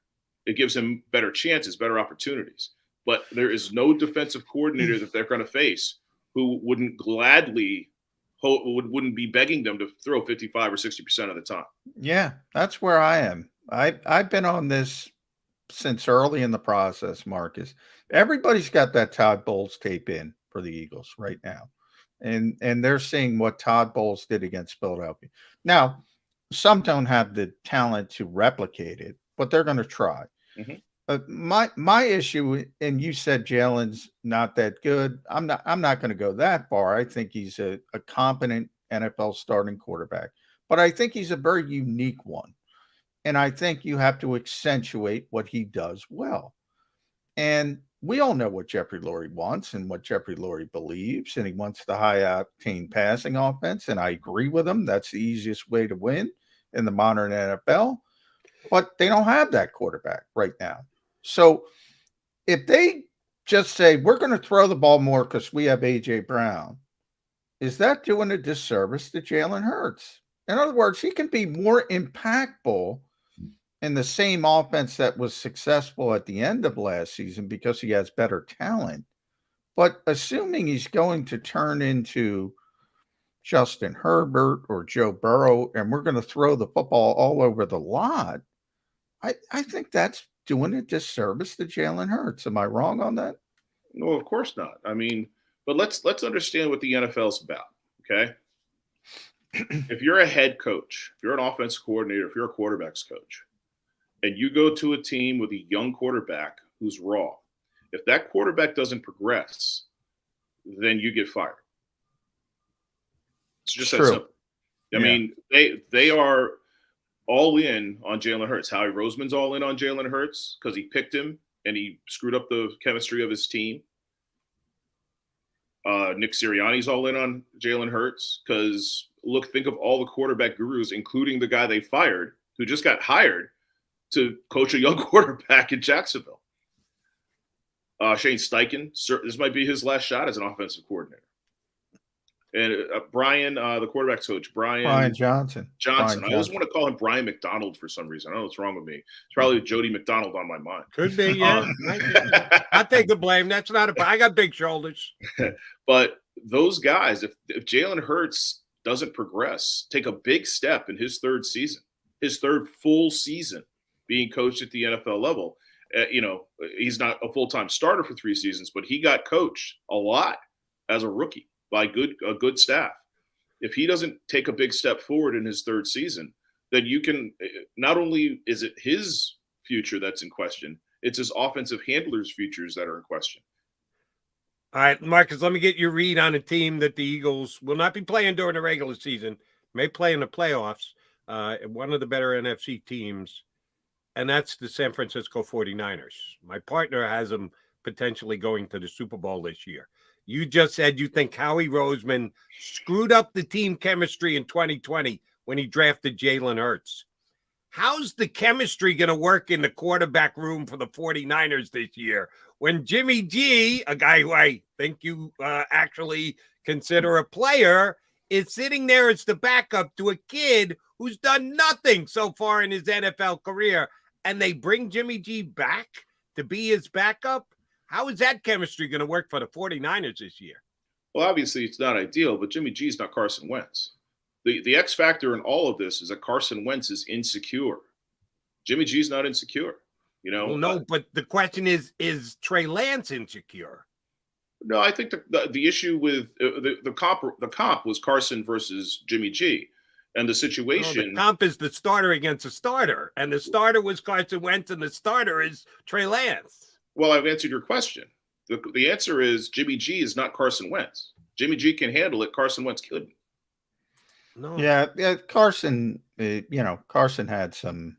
It gives him better chances, better opportunities. But there is no defensive coordinator that they're going to face who wouldn't gladly wouldn't be begging them to throw 55 or 60% of the time. Yeah, that's where I am. I've been on this since early in the process, Marcus. Everybody's got that Todd Bowles tape in for the Eagles right now. And they're seeing what Todd Bowles did against Philadelphia. Now, some don't have the talent to replicate it, but they're going to try. My issue, and you said Jalen's not that good. I'm not going to go that far. I think he's a competent NFL starting quarterback, but I think he's a very unique one. And I think you have to accentuate what he does well. And we all know what Jeffrey Lurie wants and what Jeffrey Lurie believes, and he wants the high-octane passing offense, and I agree with him. That's the easiest way to win in the modern NFL, but they don't have that quarterback right now. So if they just say, we're going to throw the ball more because we have A.J. Brown, is that doing a disservice to Jalen Hurts? In other words, he can be more impactful in the same offense that was successful at the end of last season because he has better talent. But assuming he's going to turn into Justin Herbert or Joe Burrow, and we're going to throw the football all over the lot, I think that's doing a disservice to Jalen Hurts. Am I wrong on that? No, of course not. I mean, but let's understand what the NFL's about, okay? If you're a head coach, if you're an offensive coordinator, if you're a quarterback's coach, and you go to a team with a young quarterback who's raw, if that quarterback doesn't progress, then you get fired. It's just that simple. I mean, they are all in on Jalen Hurts. Howie Roseman's all in on Jalen Hurts because he picked him and he screwed up the chemistry of his team. Nick Sirianni's all in on Jalen Hurts because, look, think of all the quarterback gurus, including the guy they fired, who just got hired to coach a young quarterback in Jacksonville. Shane Steichen, this might be his last shot as an offensive coordinator. And Brian, the quarterback's coach, Brian Johnson. I always want to call him Brian McDonald for some reason. I don't know what's wrong with me. It's probably Jody McDonald on my mind. Could be, yeah. I take the blame. That's not I got big shoulders. But those guys, if Jalen Hurts doesn't progress, take a big step in his third season, his third full season being coached at the NFL level, he's not a full-time starter for 3 seasons, but he got coached a lot as a rookie by a good staff. If he doesn't take a big step forward in his third season, then you can not only is it his future that's in question, it's his offensive handlers' futures that are in question. All right, Marcus, let me get your read on a team that the Eagles will not be playing during the regular season, may play in the playoffs, one of the better NFC teams, and that's the San Francisco 49ers. My partner has them potentially going to the Super Bowl this year. You just said you think Howie Roseman screwed up the team chemistry in 2020 when he drafted Jalen Hurts. How's the chemistry going to work in the quarterback room for the 49ers this year when Jimmy G, a guy who I think you actually consider a player, is sitting there as the backup to a kid who's done nothing so far in his NFL career, and they bring Jimmy G back to be his backup? How is that chemistry going to work for the 49ers this year? Well, obviously it's not ideal, but Jimmy G's not Carson Wentz. The X factor in all of this is that Carson Wentz is insecure. Jimmy G's not insecure, Well, no, but the question is Trey Lance insecure? No, I think the issue with the comp was Carson versus Jimmy G, and the situation. The comp is the starter against a starter, and the starter was Carson Wentz, and the starter is Trey Lance. Well, I've answered your question. The answer is Jimmy G is not Carson Wentz. Jimmy G can handle it. Carson Wentz couldn't. No. Yeah, Carson. Carson had some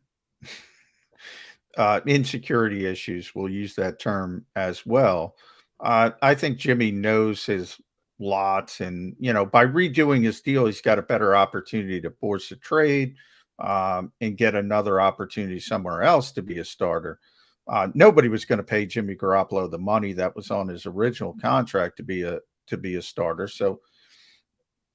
insecurity issues. We'll use that term as well. I think Jimmy knows his lots, and by redoing his deal, he's got a better opportunity to force a trade and get another opportunity somewhere else to be a starter. Nobody was going to pay Jimmy Garoppolo the money that was on his original contract to be a starter. So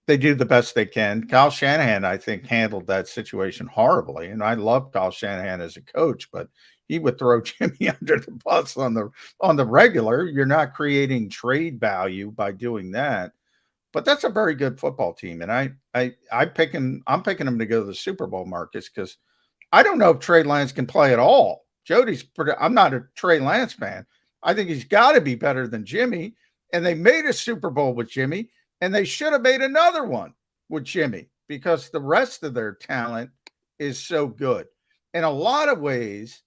they do the best they can. Kyle Shanahan, I think, handled that situation horribly. And I love Kyle Shanahan as a coach, but he would throw Jimmy under the bus on the regular. You're not creating trade value by doing that. But that's a very good football team. And I'm picking them to go to the Super Bowl, Marcus, because I don't know if Trey Lance can play at all. I'm not a Trey Lance fan. I think he's got to be better than Jimmy. And they made a Super Bowl with Jimmy, and they should have made another one with Jimmy because the rest of their talent is so good. In a lot of ways,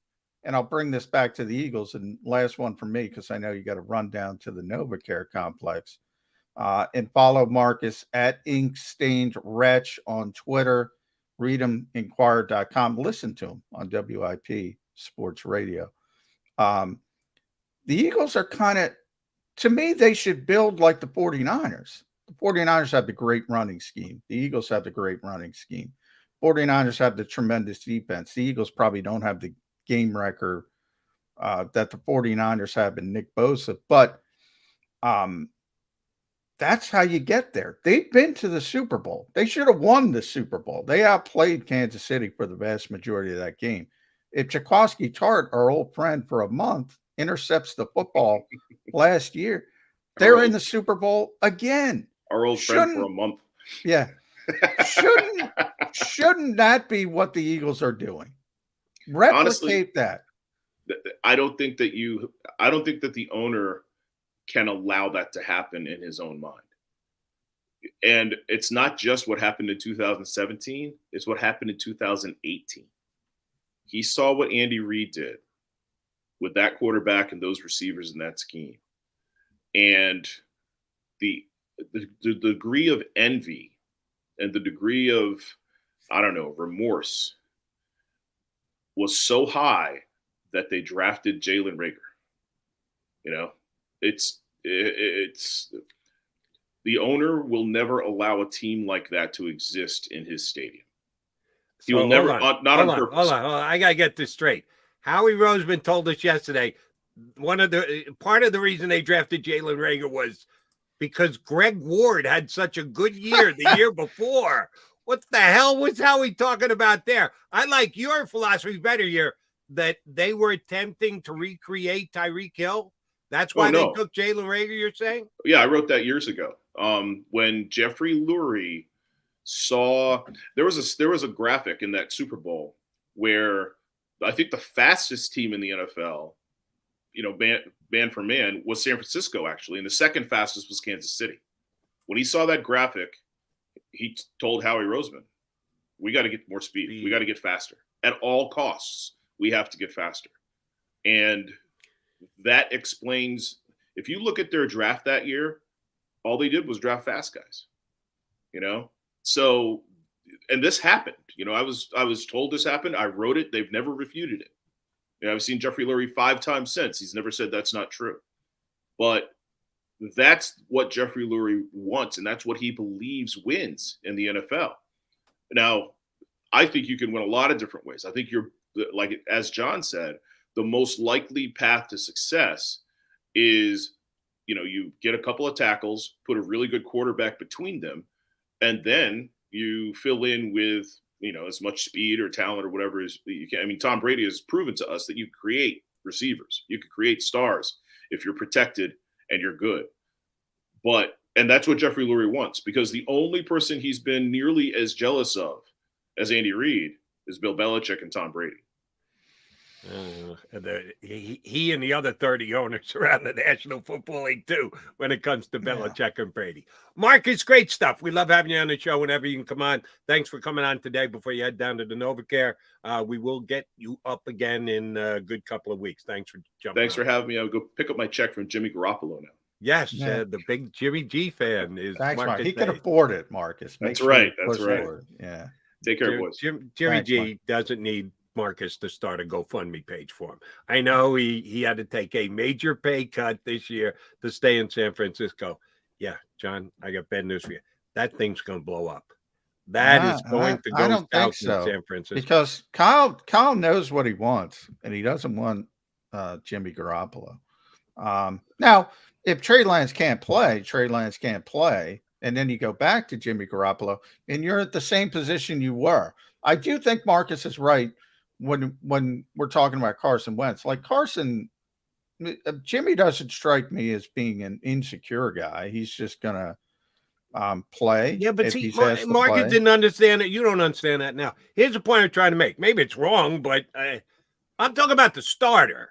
and I'll bring this back to the Eagles, and last one for me because I know you got to run down to the NovaCare complex. And follow Marcus at Inkstained Wretch on Twitter. Read him, inquirer.com. Listen to him on WIP Sports Radio. The Eagles are kind of, to me, they should build like the 49ers. The 49ers have the great running scheme. The Eagles have the great running scheme. 49ers have the tremendous defense. The Eagles probably don't have the game record that the 49ers have in Nick Bosa, but that's how you get there. They've been to the Super Bowl. They should have won the Super Bowl. They outplayed Kansas City for the vast majority of that game. If Jaquiski Tartt, our old friend for a month, intercepts the football last year, they're in the Super Bowl again. Our old friend for a month. Yeah. Shouldn't that be what the Eagles are doing? Replicate Honestly, that. I don't think that the owner can allow that to happen in his own mind. And it's not just what happened in 2017, it's what happened in 2018. He saw what Andy Reid did with that quarterback and those receivers in that scheme. And the degree of envy and the degree of, remorse was so high that they drafted Jalen Reagor. You know, it's the owner will never allow a team like that to exist in his stadium. He will never, not on purpose. Hold on. I got to get this straight. Howie Roseman told us yesterday part of the reason they drafted Jalen Reagor was because Greg Ward had such a good year the year before. What the hell was Howie talking about there? I like your philosophy better here, that they were attempting to recreate Tyreek Hill. That's why they took Jalen Reagor, you're saying? Yeah, I wrote that years ago. When Jeffrey Lurie saw there was a graphic in that Super Bowl where I think the fastest team in the NFL, you know, man for man, was San Francisco actually, and the second fastest was Kansas City. When he saw that graphic, he told Howie Roseman, "We got to get more speed. We got to get faster at all costs. We have to get faster." And that explains, if you look at their draft that year, all they did was draft fast guys, you know? So, and this happened, you know, I was told this happened. I wrote it. They've never refuted it. You know, I've seen Jeffrey Lurie 5 times since. He's never said that's not true. But that's what Jeffrey Lurie wants, and that's what he believes wins in the NFL. Now, I think you can win a lot of different ways. I think you're, like, as John said, the most likely path to success is, you know, you get a couple of tackles, put a really good quarterback between them, and then you fill in with, you know, as much speed or talent or whatever is you can. I mean, Tom Brady has proven to us that you create receivers. You can create stars if you're protected and you're good. And that's what Jeffrey Lurie wants, because the only person he's been nearly as jealous of as Andy Reid is Bill Belichick and Tom Brady. He and the other 30 owners around the National Football League too, when it comes to Belichick and Brady. Marcus, great stuff. We love having you on the show whenever you can come on. Thanks for coming on today before you head down to the NovaCare. We will get you up again in a good couple of weeks. Thanks for jumping Thanks for having me. I'll go pick up my check from Jimmy Garoppolo now. Yes, the big Jimmy G fan is Thanks, Marcus. He can afford it, Marcus. That's right. That's right. Yeah. Take care, boys. Jimmy Thanks, G Mark. doesn't need Marcus to start a GoFundMe page for him. I know he had to take a major pay cut this year to stay in San Francisco. Yeah, John, I got bad news for you. That thing's going to blow up. That is going to go I don't think south so, in San Francisco. because Kyle knows what he wants, and he doesn't want Jimmy Garoppolo. Now, if Trey Lance can't play, and then you go back to Jimmy Garoppolo, and you're at the same position you were. I do think Marcus is right when we're talking about Carson Wentz. Like Carson, Jimmy doesn't strike me as being an insecure guy. He's just gonna play. Yeah, but see, Marcus didn't understand it. You don't understand that now. Here's the point I'm trying to make. Maybe it's wrong, but I'm talking about the starter.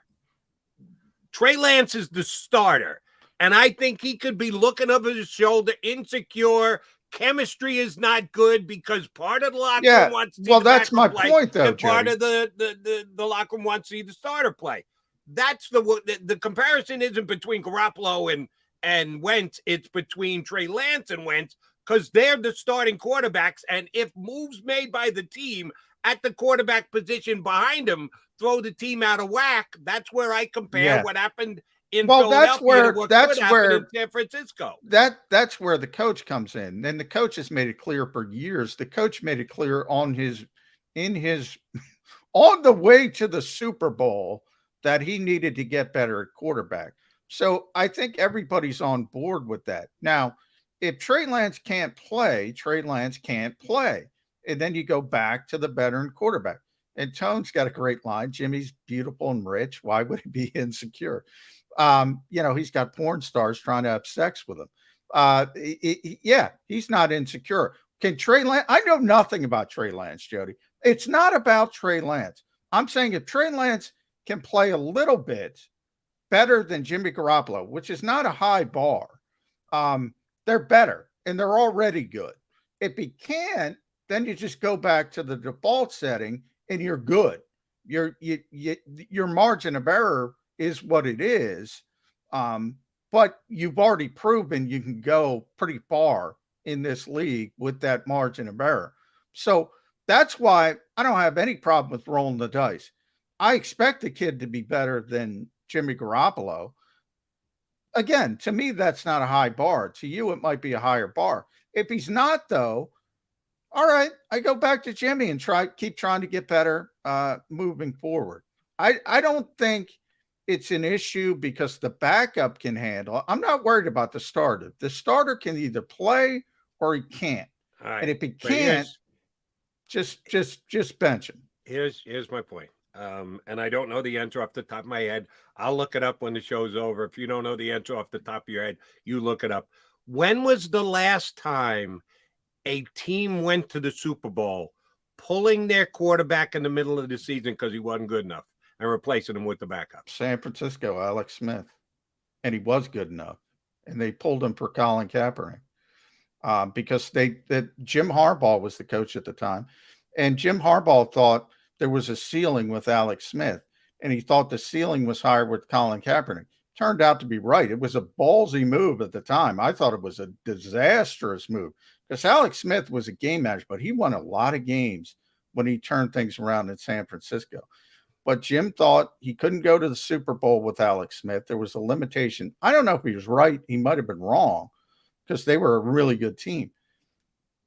Trey Lance is the starter, and I think he could be looking over his shoulder, insecure. Chemistry is not good because part of the locker room wants to see that's my point, though, and part of the locker room wants to see the starter play. That's the comparison isn't between Garoppolo and Wentz. It's between Trey Lance and Wentz, because they're the starting quarterbacks. And if moves made by the team at the quarterback position behind him throw the team out of whack, that's where I compare what happened in Philadelphia to what could happen in San Francisco. That's where the coach comes in. And the coach has made it clear for years. The coach made it clear on the way to the Super Bowl that he needed to get better at quarterback. So I think everybody's on board with that. Now, if Trey Lance can't play, Trey Lance can't play. And then you go back to the veteran quarterback. And Tone's got a great line. Jimmy's beautiful and rich. Why would he be insecure? He's got porn stars trying to have sex with him. He's not insecure. Can Trey Lance? I know nothing about Trey Lance, Jody. It's not about Trey Lance. I'm saying if Trey Lance can play a little bit better than Jimmy Garoppolo, which is not a high bar, they're better and they're already good. If he can't, then you just go back to the default setting and you're good. Your margin of error is what it is. But you've already proven you can go pretty far in this league with that margin of error. So that's why I don't have any problem with rolling the dice. I expect the kid to be better than Jimmy Garoppolo. again, to me, that's not a high bar. To you, it might be a higher bar. If he's not, though, all right, I go back to Jimmy and keep trying to get better moving forward. I don't think it's an issue because the backup can handle. I'm not worried about the starter. The starter can either play or he can't. Right. And if he can't, just bench him. Here's my point. And I don't know the answer off the top of my head. I'll look it up when the show's over. If you don't know the answer off the top of your head, you look it up. When was the last time a team went to the Super Bowl pulling their quarterback in the middle of the season because he wasn't good enough and replacing him with the backup? San Francisco, Alex Smith. And he was good enough. And they pulled him for Colin Kaepernick because Jim Harbaugh was the coach at the time. And Jim Harbaugh thought there was a ceiling with Alex Smith. And he thought the ceiling was higher with Colin Kaepernick. Turned out to be right. It was a ballsy move at the time. I thought it was a disastrous move because Alex Smith was a game manager, but he won a lot of games when he turned things around in San Francisco. But Jim thought he couldn't go to the Super Bowl with Alex Smith. There was a limitation. I don't know if he was right. He might have been wrong because they were a really good team.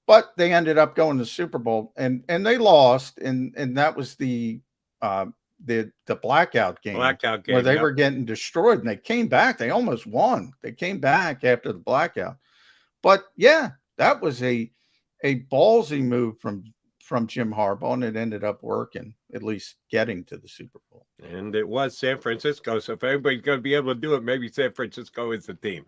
But they ended up going to the Super Bowl and they lost. And that was the blackout game where they were getting destroyed, and they came back. They almost won. They came back after the blackout. But yeah, that was a ballsy move from Jim Harbaugh, and it ended up working, at least getting to the Super Bowl. And it was San Francisco. So if everybody's going to be able to do it, maybe San Francisco is the team.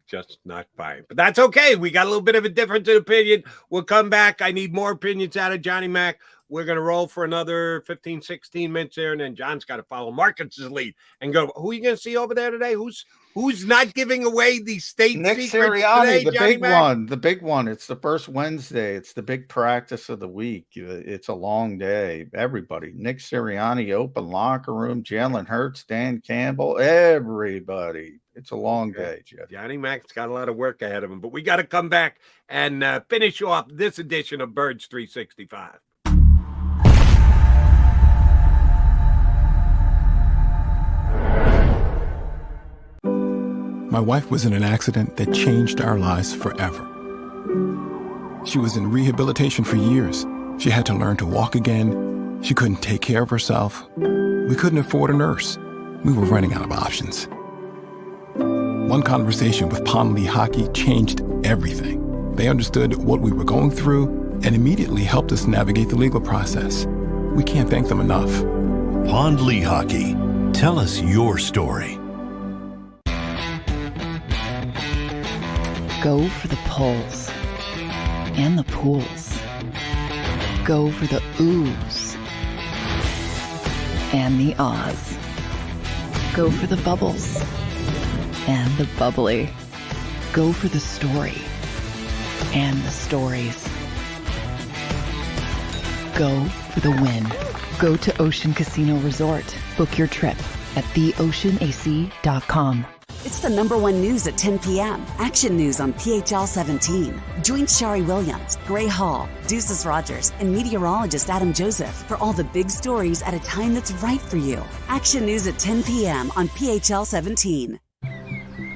Just not buying. But that's okay. We got a little bit of a difference in opinion. We'll come back. I need more opinions out of Johnny Mac. We're going to roll for another 15, 16 minutes there, and then John's got to follow Marcus's lead and go, who are you going to see over there today? Who's not giving away the state Nick secrets Sirianni, today, the big one. It's the first Wednesday. It's the big practice of the week. It's a long day. Everybody. Nick Sirianni, open locker room, Jalen Hurts, Dan Campbell, everybody. It's a long day, Jeff. Johnny Mac's got a lot of work ahead of him, but we got to come back and finish off this edition of Birds 365. My wife was in an accident that changed our lives forever. She was in rehabilitation for years. She had to learn to walk again. She couldn't take care of herself. We couldn't afford a nurse. We were running out of options. One conversation with Pond Lee Hockey changed everything. They understood what we were going through and immediately helped us navigate the legal process. We can't thank them enough. Pond Lee Hockey. Tell us your story. Go for the pulls and the pools. Go for the oohs and the ahs. Go for the bubbles and the bubbly. Go for the story and the stories. Go for the win. Go to Ocean Casino Resort. Book your trip at theoceanac.com. It's the #1 news at 10 p.m. Action News on PHL 17. Join Shari Williams, Gray Hall, Deuces Rogers, and meteorologist Adam Joseph for all the big stories at a time that's right for you. Action News at 10 p.m. on PHL 17.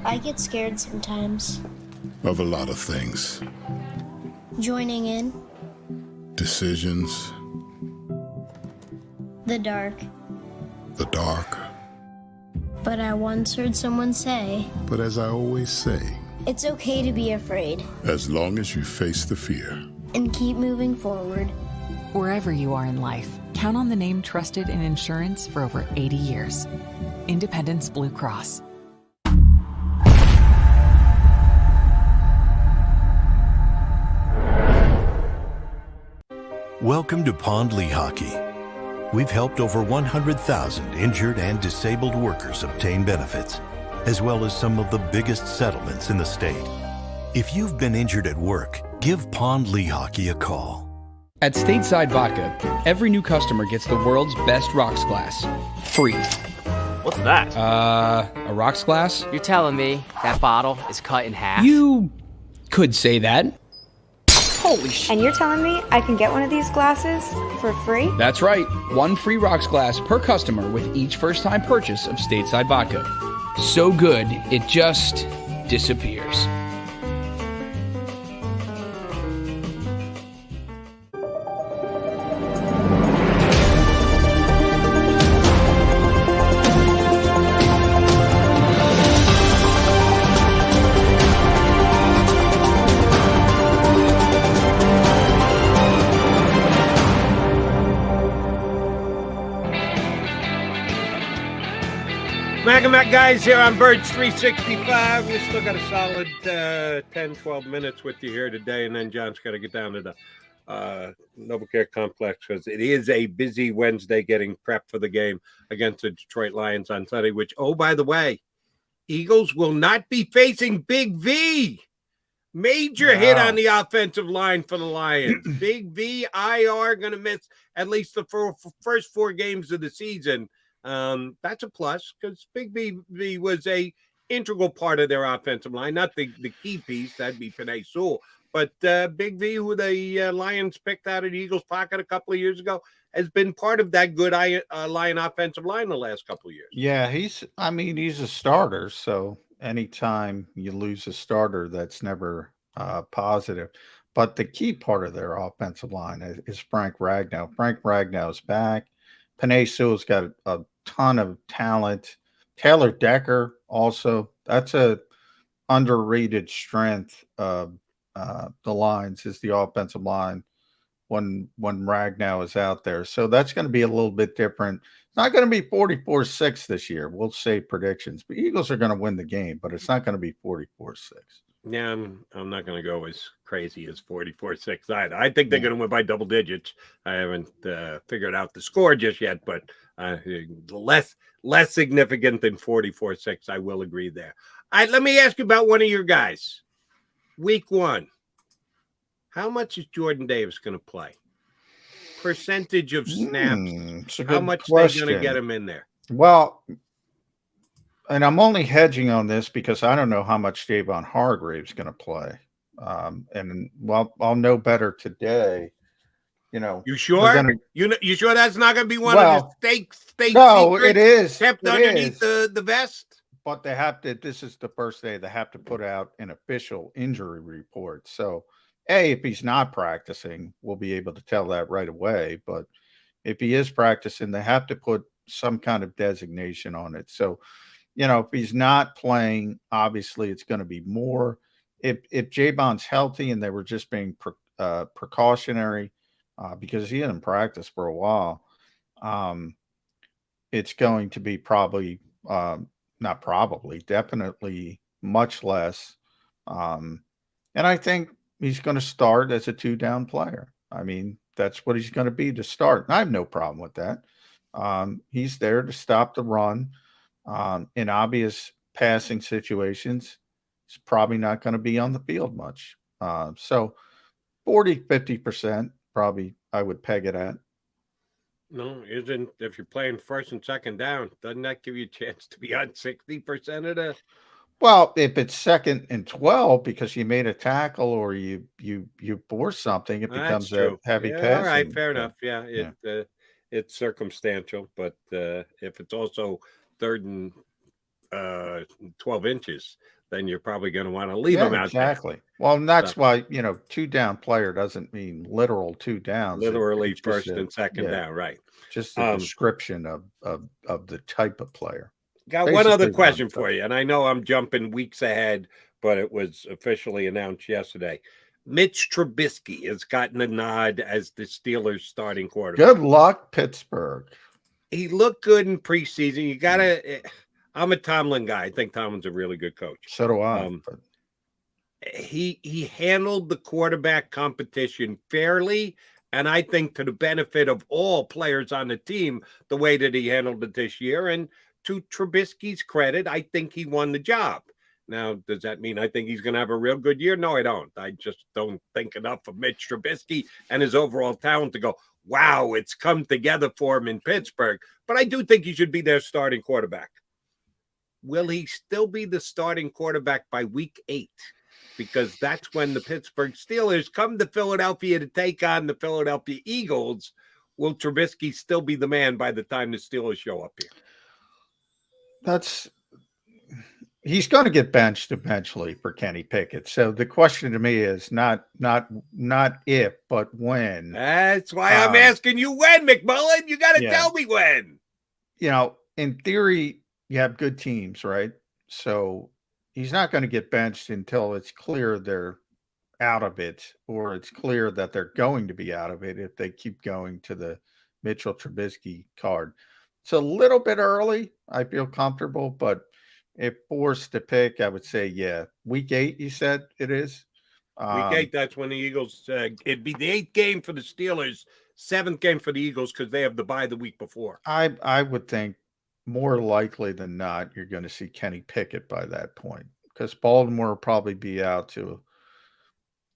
I get scared sometimes. Of a lot of things. Joining in. Decisions. The dark. The dark. But I once heard someone say, But as I always say, it's okay to be afraid. As long as you face the fear. And keep moving forward. Wherever you are in life, count on the name trusted in insurance for over 80 years. Independence Blue Cross. Welcome to Pond Lee Hockey. We've helped over 100,000 injured and disabled workers obtain benefits, as well as some of the biggest settlements in the state. If you've been injured at work, give Pond Lee Hockey a call. At Stateside Vodka, every new customer gets the world's best rocks glass. Free. What's that? A rocks glass? You're telling me that bottle is cut in half? You could say that. Holy shit. And you're telling me I can get one of these glasses for free? That's right. 1 free rocks glass per customer with each first-time purchase of Stateside Vodka. So good, it just disappears. Mac guys here on Birds 365. We still got a solid 10, 12 minutes with you here today, and then John's got to get down to the NovaCare Complex because it is a busy Wednesday getting prepped for the game against the Detroit Lions on Sunday, which, oh, by the way, Eagles will not be facing Big V. Major hit on the offensive line for the Lions. Big V, IR, going to miss at least the first 4 games of the season. That's a plus because Big V was a integral part of their offensive line, not the key piece. That'd be Penei Sewell. But Big V, who the Lions picked out of the Eagles' pocket a couple of years ago, has been part of that good Lion offensive line the last couple of years. Yeah, he's a starter. So anytime you lose a starter, that's never positive. But the key part of their offensive line is Frank Ragnow. Frank Ragnow's back. Penei Sewell's got a ton of talent. Taylor Decker also. That's a underrated strength of the lines is the offensive line when Ragnow is out there. So that's going to be a little bit different. It's not going to be 44-6 this year. We'll say predictions. But Eagles are going to win the game, but it's not going to be 44-6. Yeah, I'm not going to go as crazy as 44-6 either. I think they're going to win by double digits. I haven't figured out the score just yet, but less significant than 44-6. I will agree there. All right, let me ask you about one of your guys. Week 1. How much is Jordan Davis going to play? Percentage of snaps. How much are they going to get him in there? Well, and I'm only hedging on this because I don't know how much Javon Hargrave's going to play. And well, I'll know better today. You sure? You sure that's not going to be one of the state no, secrets it is kept underneath the vest? But they have to. This is the first day they have to put out an official injury report. So, if he's not practicing, we'll be able to tell that right away. But if he is practicing, they have to put some kind of designation on it. So, if he's not playing, obviously it's going to be more. If Javon's healthy and they were just being precautionary because he hadn't practiced for a while, it's going to be definitely much less. And I think he's going to start as a 2-down player. I mean, that's what he's going to be to start. And I have no problem with that. He's there to stop the run. In obvious passing situations, he's probably not going to be on the field much. So 40-50% probably I would peg it at. No, isn't if you're playing first and second down, doesn't that give you a chance to be on 60% of the? Well, if it's 2nd and 12 because you made a tackle or you force something, it becomes a heavy pass. All right, fair enough. Yeah, it's circumstantial, but if it's also 3rd and 12 inches, then you're probably going to want to leave them out exactly. there. Well, and that's why 2-down player doesn't mean literal 2 downs. Literally first and second down, right? Just a description of the type of player. Got basically one other question for you, and I know I'm jumping weeks ahead, but it was officially announced yesterday. Mitch Trubisky has gotten a nod as the Steelers' starting quarterback. Good luck, Pittsburgh. He looked good in preseason. You got to I'm a Tomlin guy. I think Tomlin's a really good coach. So do I. He handled the quarterback competition fairly, and I think to the benefit of all players on the team, the way that he handled it this year. And to Trubisky's credit, I think he won the job. Now, does that mean I think he's going to have a real good year? No, I don't. I just don't think enough of Mitch Trubisky and his overall talent to go, wow, it's come together for him in Pittsburgh. But I do think he should be their starting quarterback. Will he still be the starting quarterback by week 8? Because that's when the Pittsburgh Steelers come to Philadelphia to take on the Philadelphia Eagles. Will Trubisky still be the man by the time the Steelers show up here? he's going to get benched eventually for Kenny Pickett. So the question to me is not if, but when. That's why I'm asking you when, McMullen. You got to tell me when. You know, in theory, you have good teams, right? So he's not going to get benched until it's clear they're out of it, or it's clear that they're going to be out of it if they keep going to the Mitchell Trubisky card. It's a little bit early. I feel comfortable, but if forced to pick, I would say, yeah. Week 8, you said it is? Week 8, that's when the Eagles, it'd be the 8th game for the Steelers, 7th game for the Eagles because they have the bye the week before. I would think more likely than not, you're going to see Kenny Pickett by that point because Baltimore will probably be out to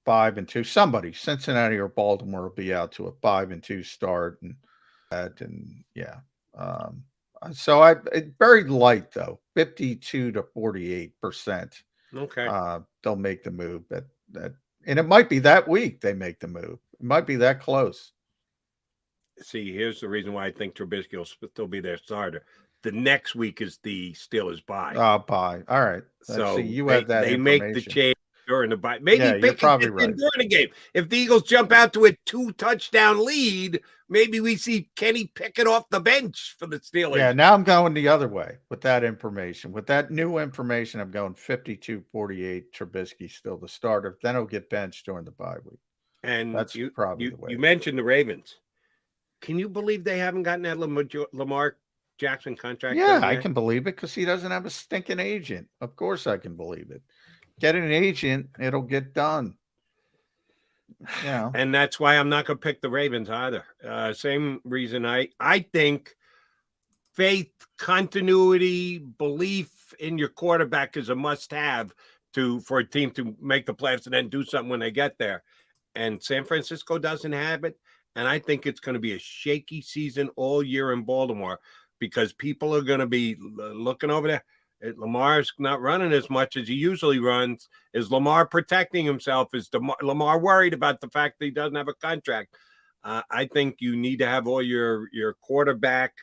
5-2. Somebody, Cincinnati or Baltimore, will be out to a 5-2 start, and yeah. So it's very light though, 52 to 48%. Okay. They'll make the move. And it might be that week they make the move. It might be that close. See, here's the reason why I think Trubisky will still be their starter. The next week is the Steelers bye. Bye. All right. So you have that. They make the change during the bye. Maybe you're probably right. During the game. If the Eagles jump out to a 2-touchdown lead, maybe we see Kenny Pickett off the bench for the Steelers. Yeah, now I'm going the other way with that information. With that new information, I'm going 52-48. Trubisky still the starter. Then he'll get benched during the bye week. And that's probably the way. You mentioned the Ravens. Can you believe they haven't gotten that Lamar Jackson contract? Yeah, I can believe it because he doesn't have a stinking agent. Of course I can believe it. Get an agent, it'll get done. Yeah. And that's why I'm not going to pick the Ravens either. Same reason I think faith, continuity, belief in your quarterback is a must-have for a team to make the playoffs and then do something when they get there. And San Francisco doesn't have it. And I think it's going to be a shaky season all year in Baltimore because people are going to be looking over there. Lamar's not running as much as he usually runs. Is Lamar protecting himself? Is Lamar worried about the fact that he doesn't have a contract? I think you need to have all your quarterback,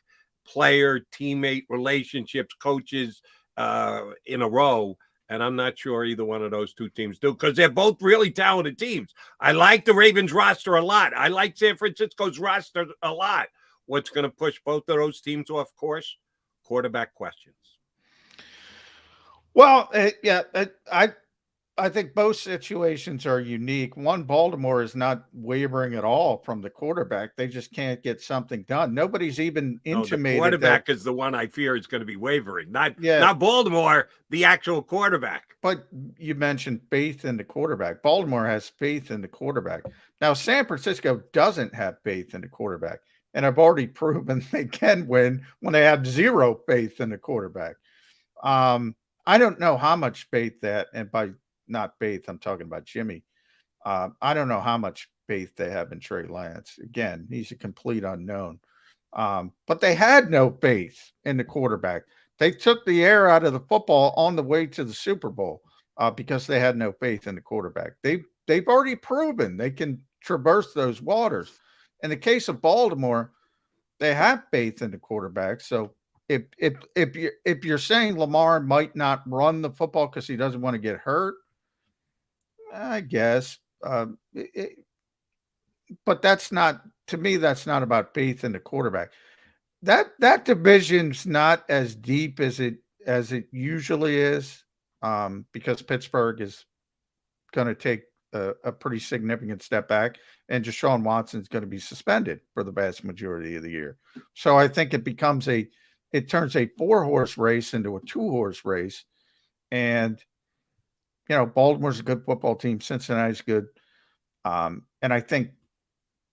player, teammate relationships, coaches in a row. And I'm not sure either one of those two teams do because they're both really talented teams. I like the Ravens roster a lot. I like San Francisco's roster a lot. What's going to push both of those teams off course? Quarterback questions. Well, I think both situations are unique. One, Baltimore is not wavering at all from the quarterback. They just can't get something done. Nobody's even intimated. The quarterback is the one I fear is going to be wavering. Not Baltimore, the actual quarterback. But you mentioned faith in the quarterback. Baltimore has faith in the quarterback. Now, San Francisco doesn't have faith in the quarterback. And I've already proven they can win when they have zero faith in the quarterback. I don't know how much faith that, and by not faith, I'm talking about Jimmy. I don't know how much faith they have in Trey Lance. Again, he's a complete unknown. But they had no faith in the quarterback. They took the air out of the football on the way to the Super Bowl because they had no faith in the quarterback. They've already proven they can traverse those waters. In the case of Baltimore, they have faith in the quarterback. So if you're saying Lamar might not run the football because he doesn't want to get hurt, I guess. But that's not, to me, that's not about faith in the quarterback. That division's not as deep as it usually is, because Pittsburgh is going to take a pretty significant step back, and Deshaun Watson's going to be suspended for the vast majority of the year. So I think it turns a 4-horse race into a 2-horse race. And, Baltimore's a good football team. Cincinnati's good. And I think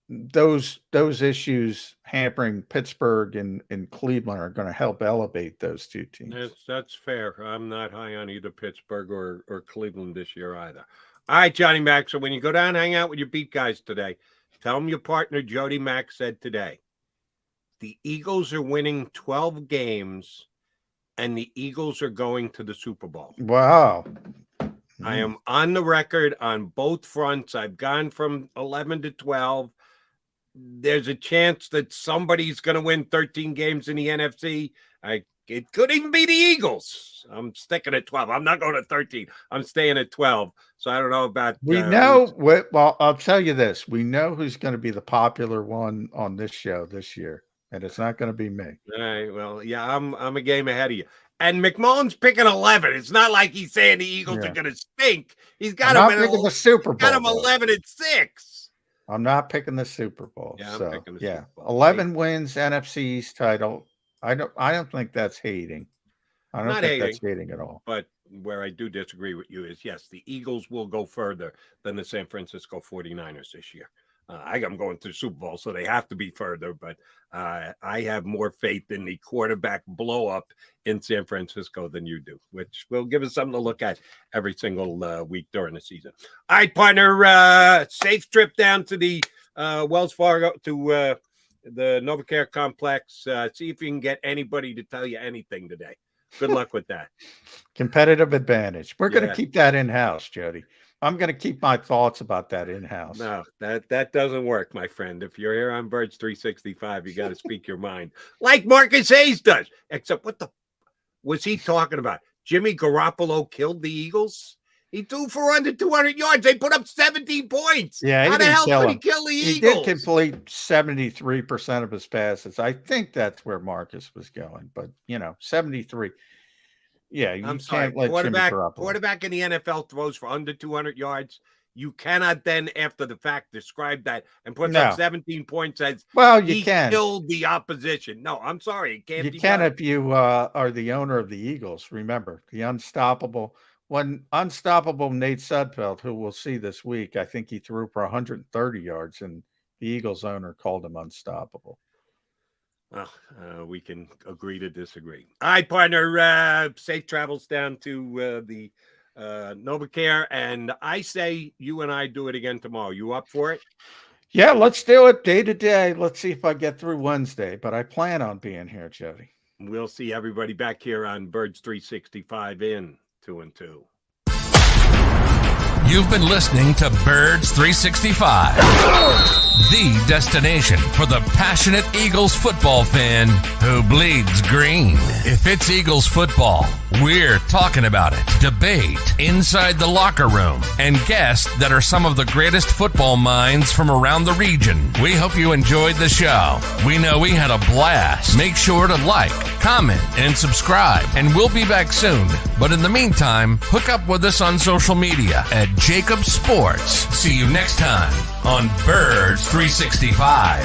those issues hampering Pittsburgh and Cleveland are going to help elevate those two teams. That's fair. I'm not high on either Pittsburgh or Cleveland this year either. All right, Johnny Mac. So when you go down, hang out with your beat guys today. Tell them your partner, Jody Mack, said today. The Eagles are winning 12 games, and the Eagles are going to the Super Bowl. Wow. I am on the record on both fronts. I've gone from 11 to 12. There's a chance that somebody's going to win 13 games in the NFC. I It could even be the Eagles. I'm sticking at 12. I'm not going to 13. I'm staying at 12. So I don't know about. We know. Well, I'll tell you this. We know who's going to be the popular one on this show this year, and it's not going to be me. All right. Well, yeah, I'm a game ahead of you. And McMullen's picking 11. It's not like he's saying the Eagles are going to stink. He's got I'm him not picking the Super Bowl. Got him 11-6. I'm not picking the Super Bowl. Yeah, I'm picking the Super Bowl. 11 wins, NFC East title. I don't think that's hating. I don't think that's hating at all. But where I do disagree with you is, yes, the Eagles will go further than the San Francisco 49ers this year. I am going to the Super Bowl, so they have to be further. But I have more faith in the quarterback blow-up in San Francisco than you do, which will give us something to look at every single week during the season. All right, partner, safe trip down to the Wells Fargo, to the NovaCare complex. See if you can get anybody to tell you anything today. Good luck with that. Competitive advantage. We're going to keep that in-house, Jody. I'm going to keep my thoughts about that in-house. No, that doesn't work, my friend. If you're here on Birds 365, you got to speak your mind like Marcus Hayes does. Except what the was he talking about? Jimmy Garoppolo killed the Eagles? He threw for under 200 yards. They put up 17 points. Yeah, how the hell could he kill the Eagles? He did complete 73% of his passes. I think that's where Marcus was going, but 73. Yeah, you can't let quarterback in the NFL throws for under 200 yards. You cannot then, after the fact, describe that and put up 17 points as you can killed the opposition. No, I'm sorry, it can't. You can if you are the owner of the Eagles. Remember the unstoppable Nate Sudfeld, who we'll see this week. I think he threw for 130 yards, and the Eagles owner called him unstoppable. Well, we can agree to disagree. All right, partner, safe travels down to the NovaCare, and I say you and I do it again tomorrow. You up for it? Yeah, let's do it day to day. Let's see if I get through Wednesday, but I plan on being here, Jody. We'll see everybody back here on Birds 365 in 2 and 2. You've been listening to Birds 365, the destination for the passionate Eagles football fan who bleeds green. If it's Eagles football, we're talking about it. Debate inside the locker room and guests that are some of the greatest football minds from around the region. We hope you enjoyed the show. We know we had a blast. Make sure to like, comment, and subscribe, and we'll be back soon. But in the meantime, hook up with us on social media at JAKIB Sports. See you next time on Birds 365.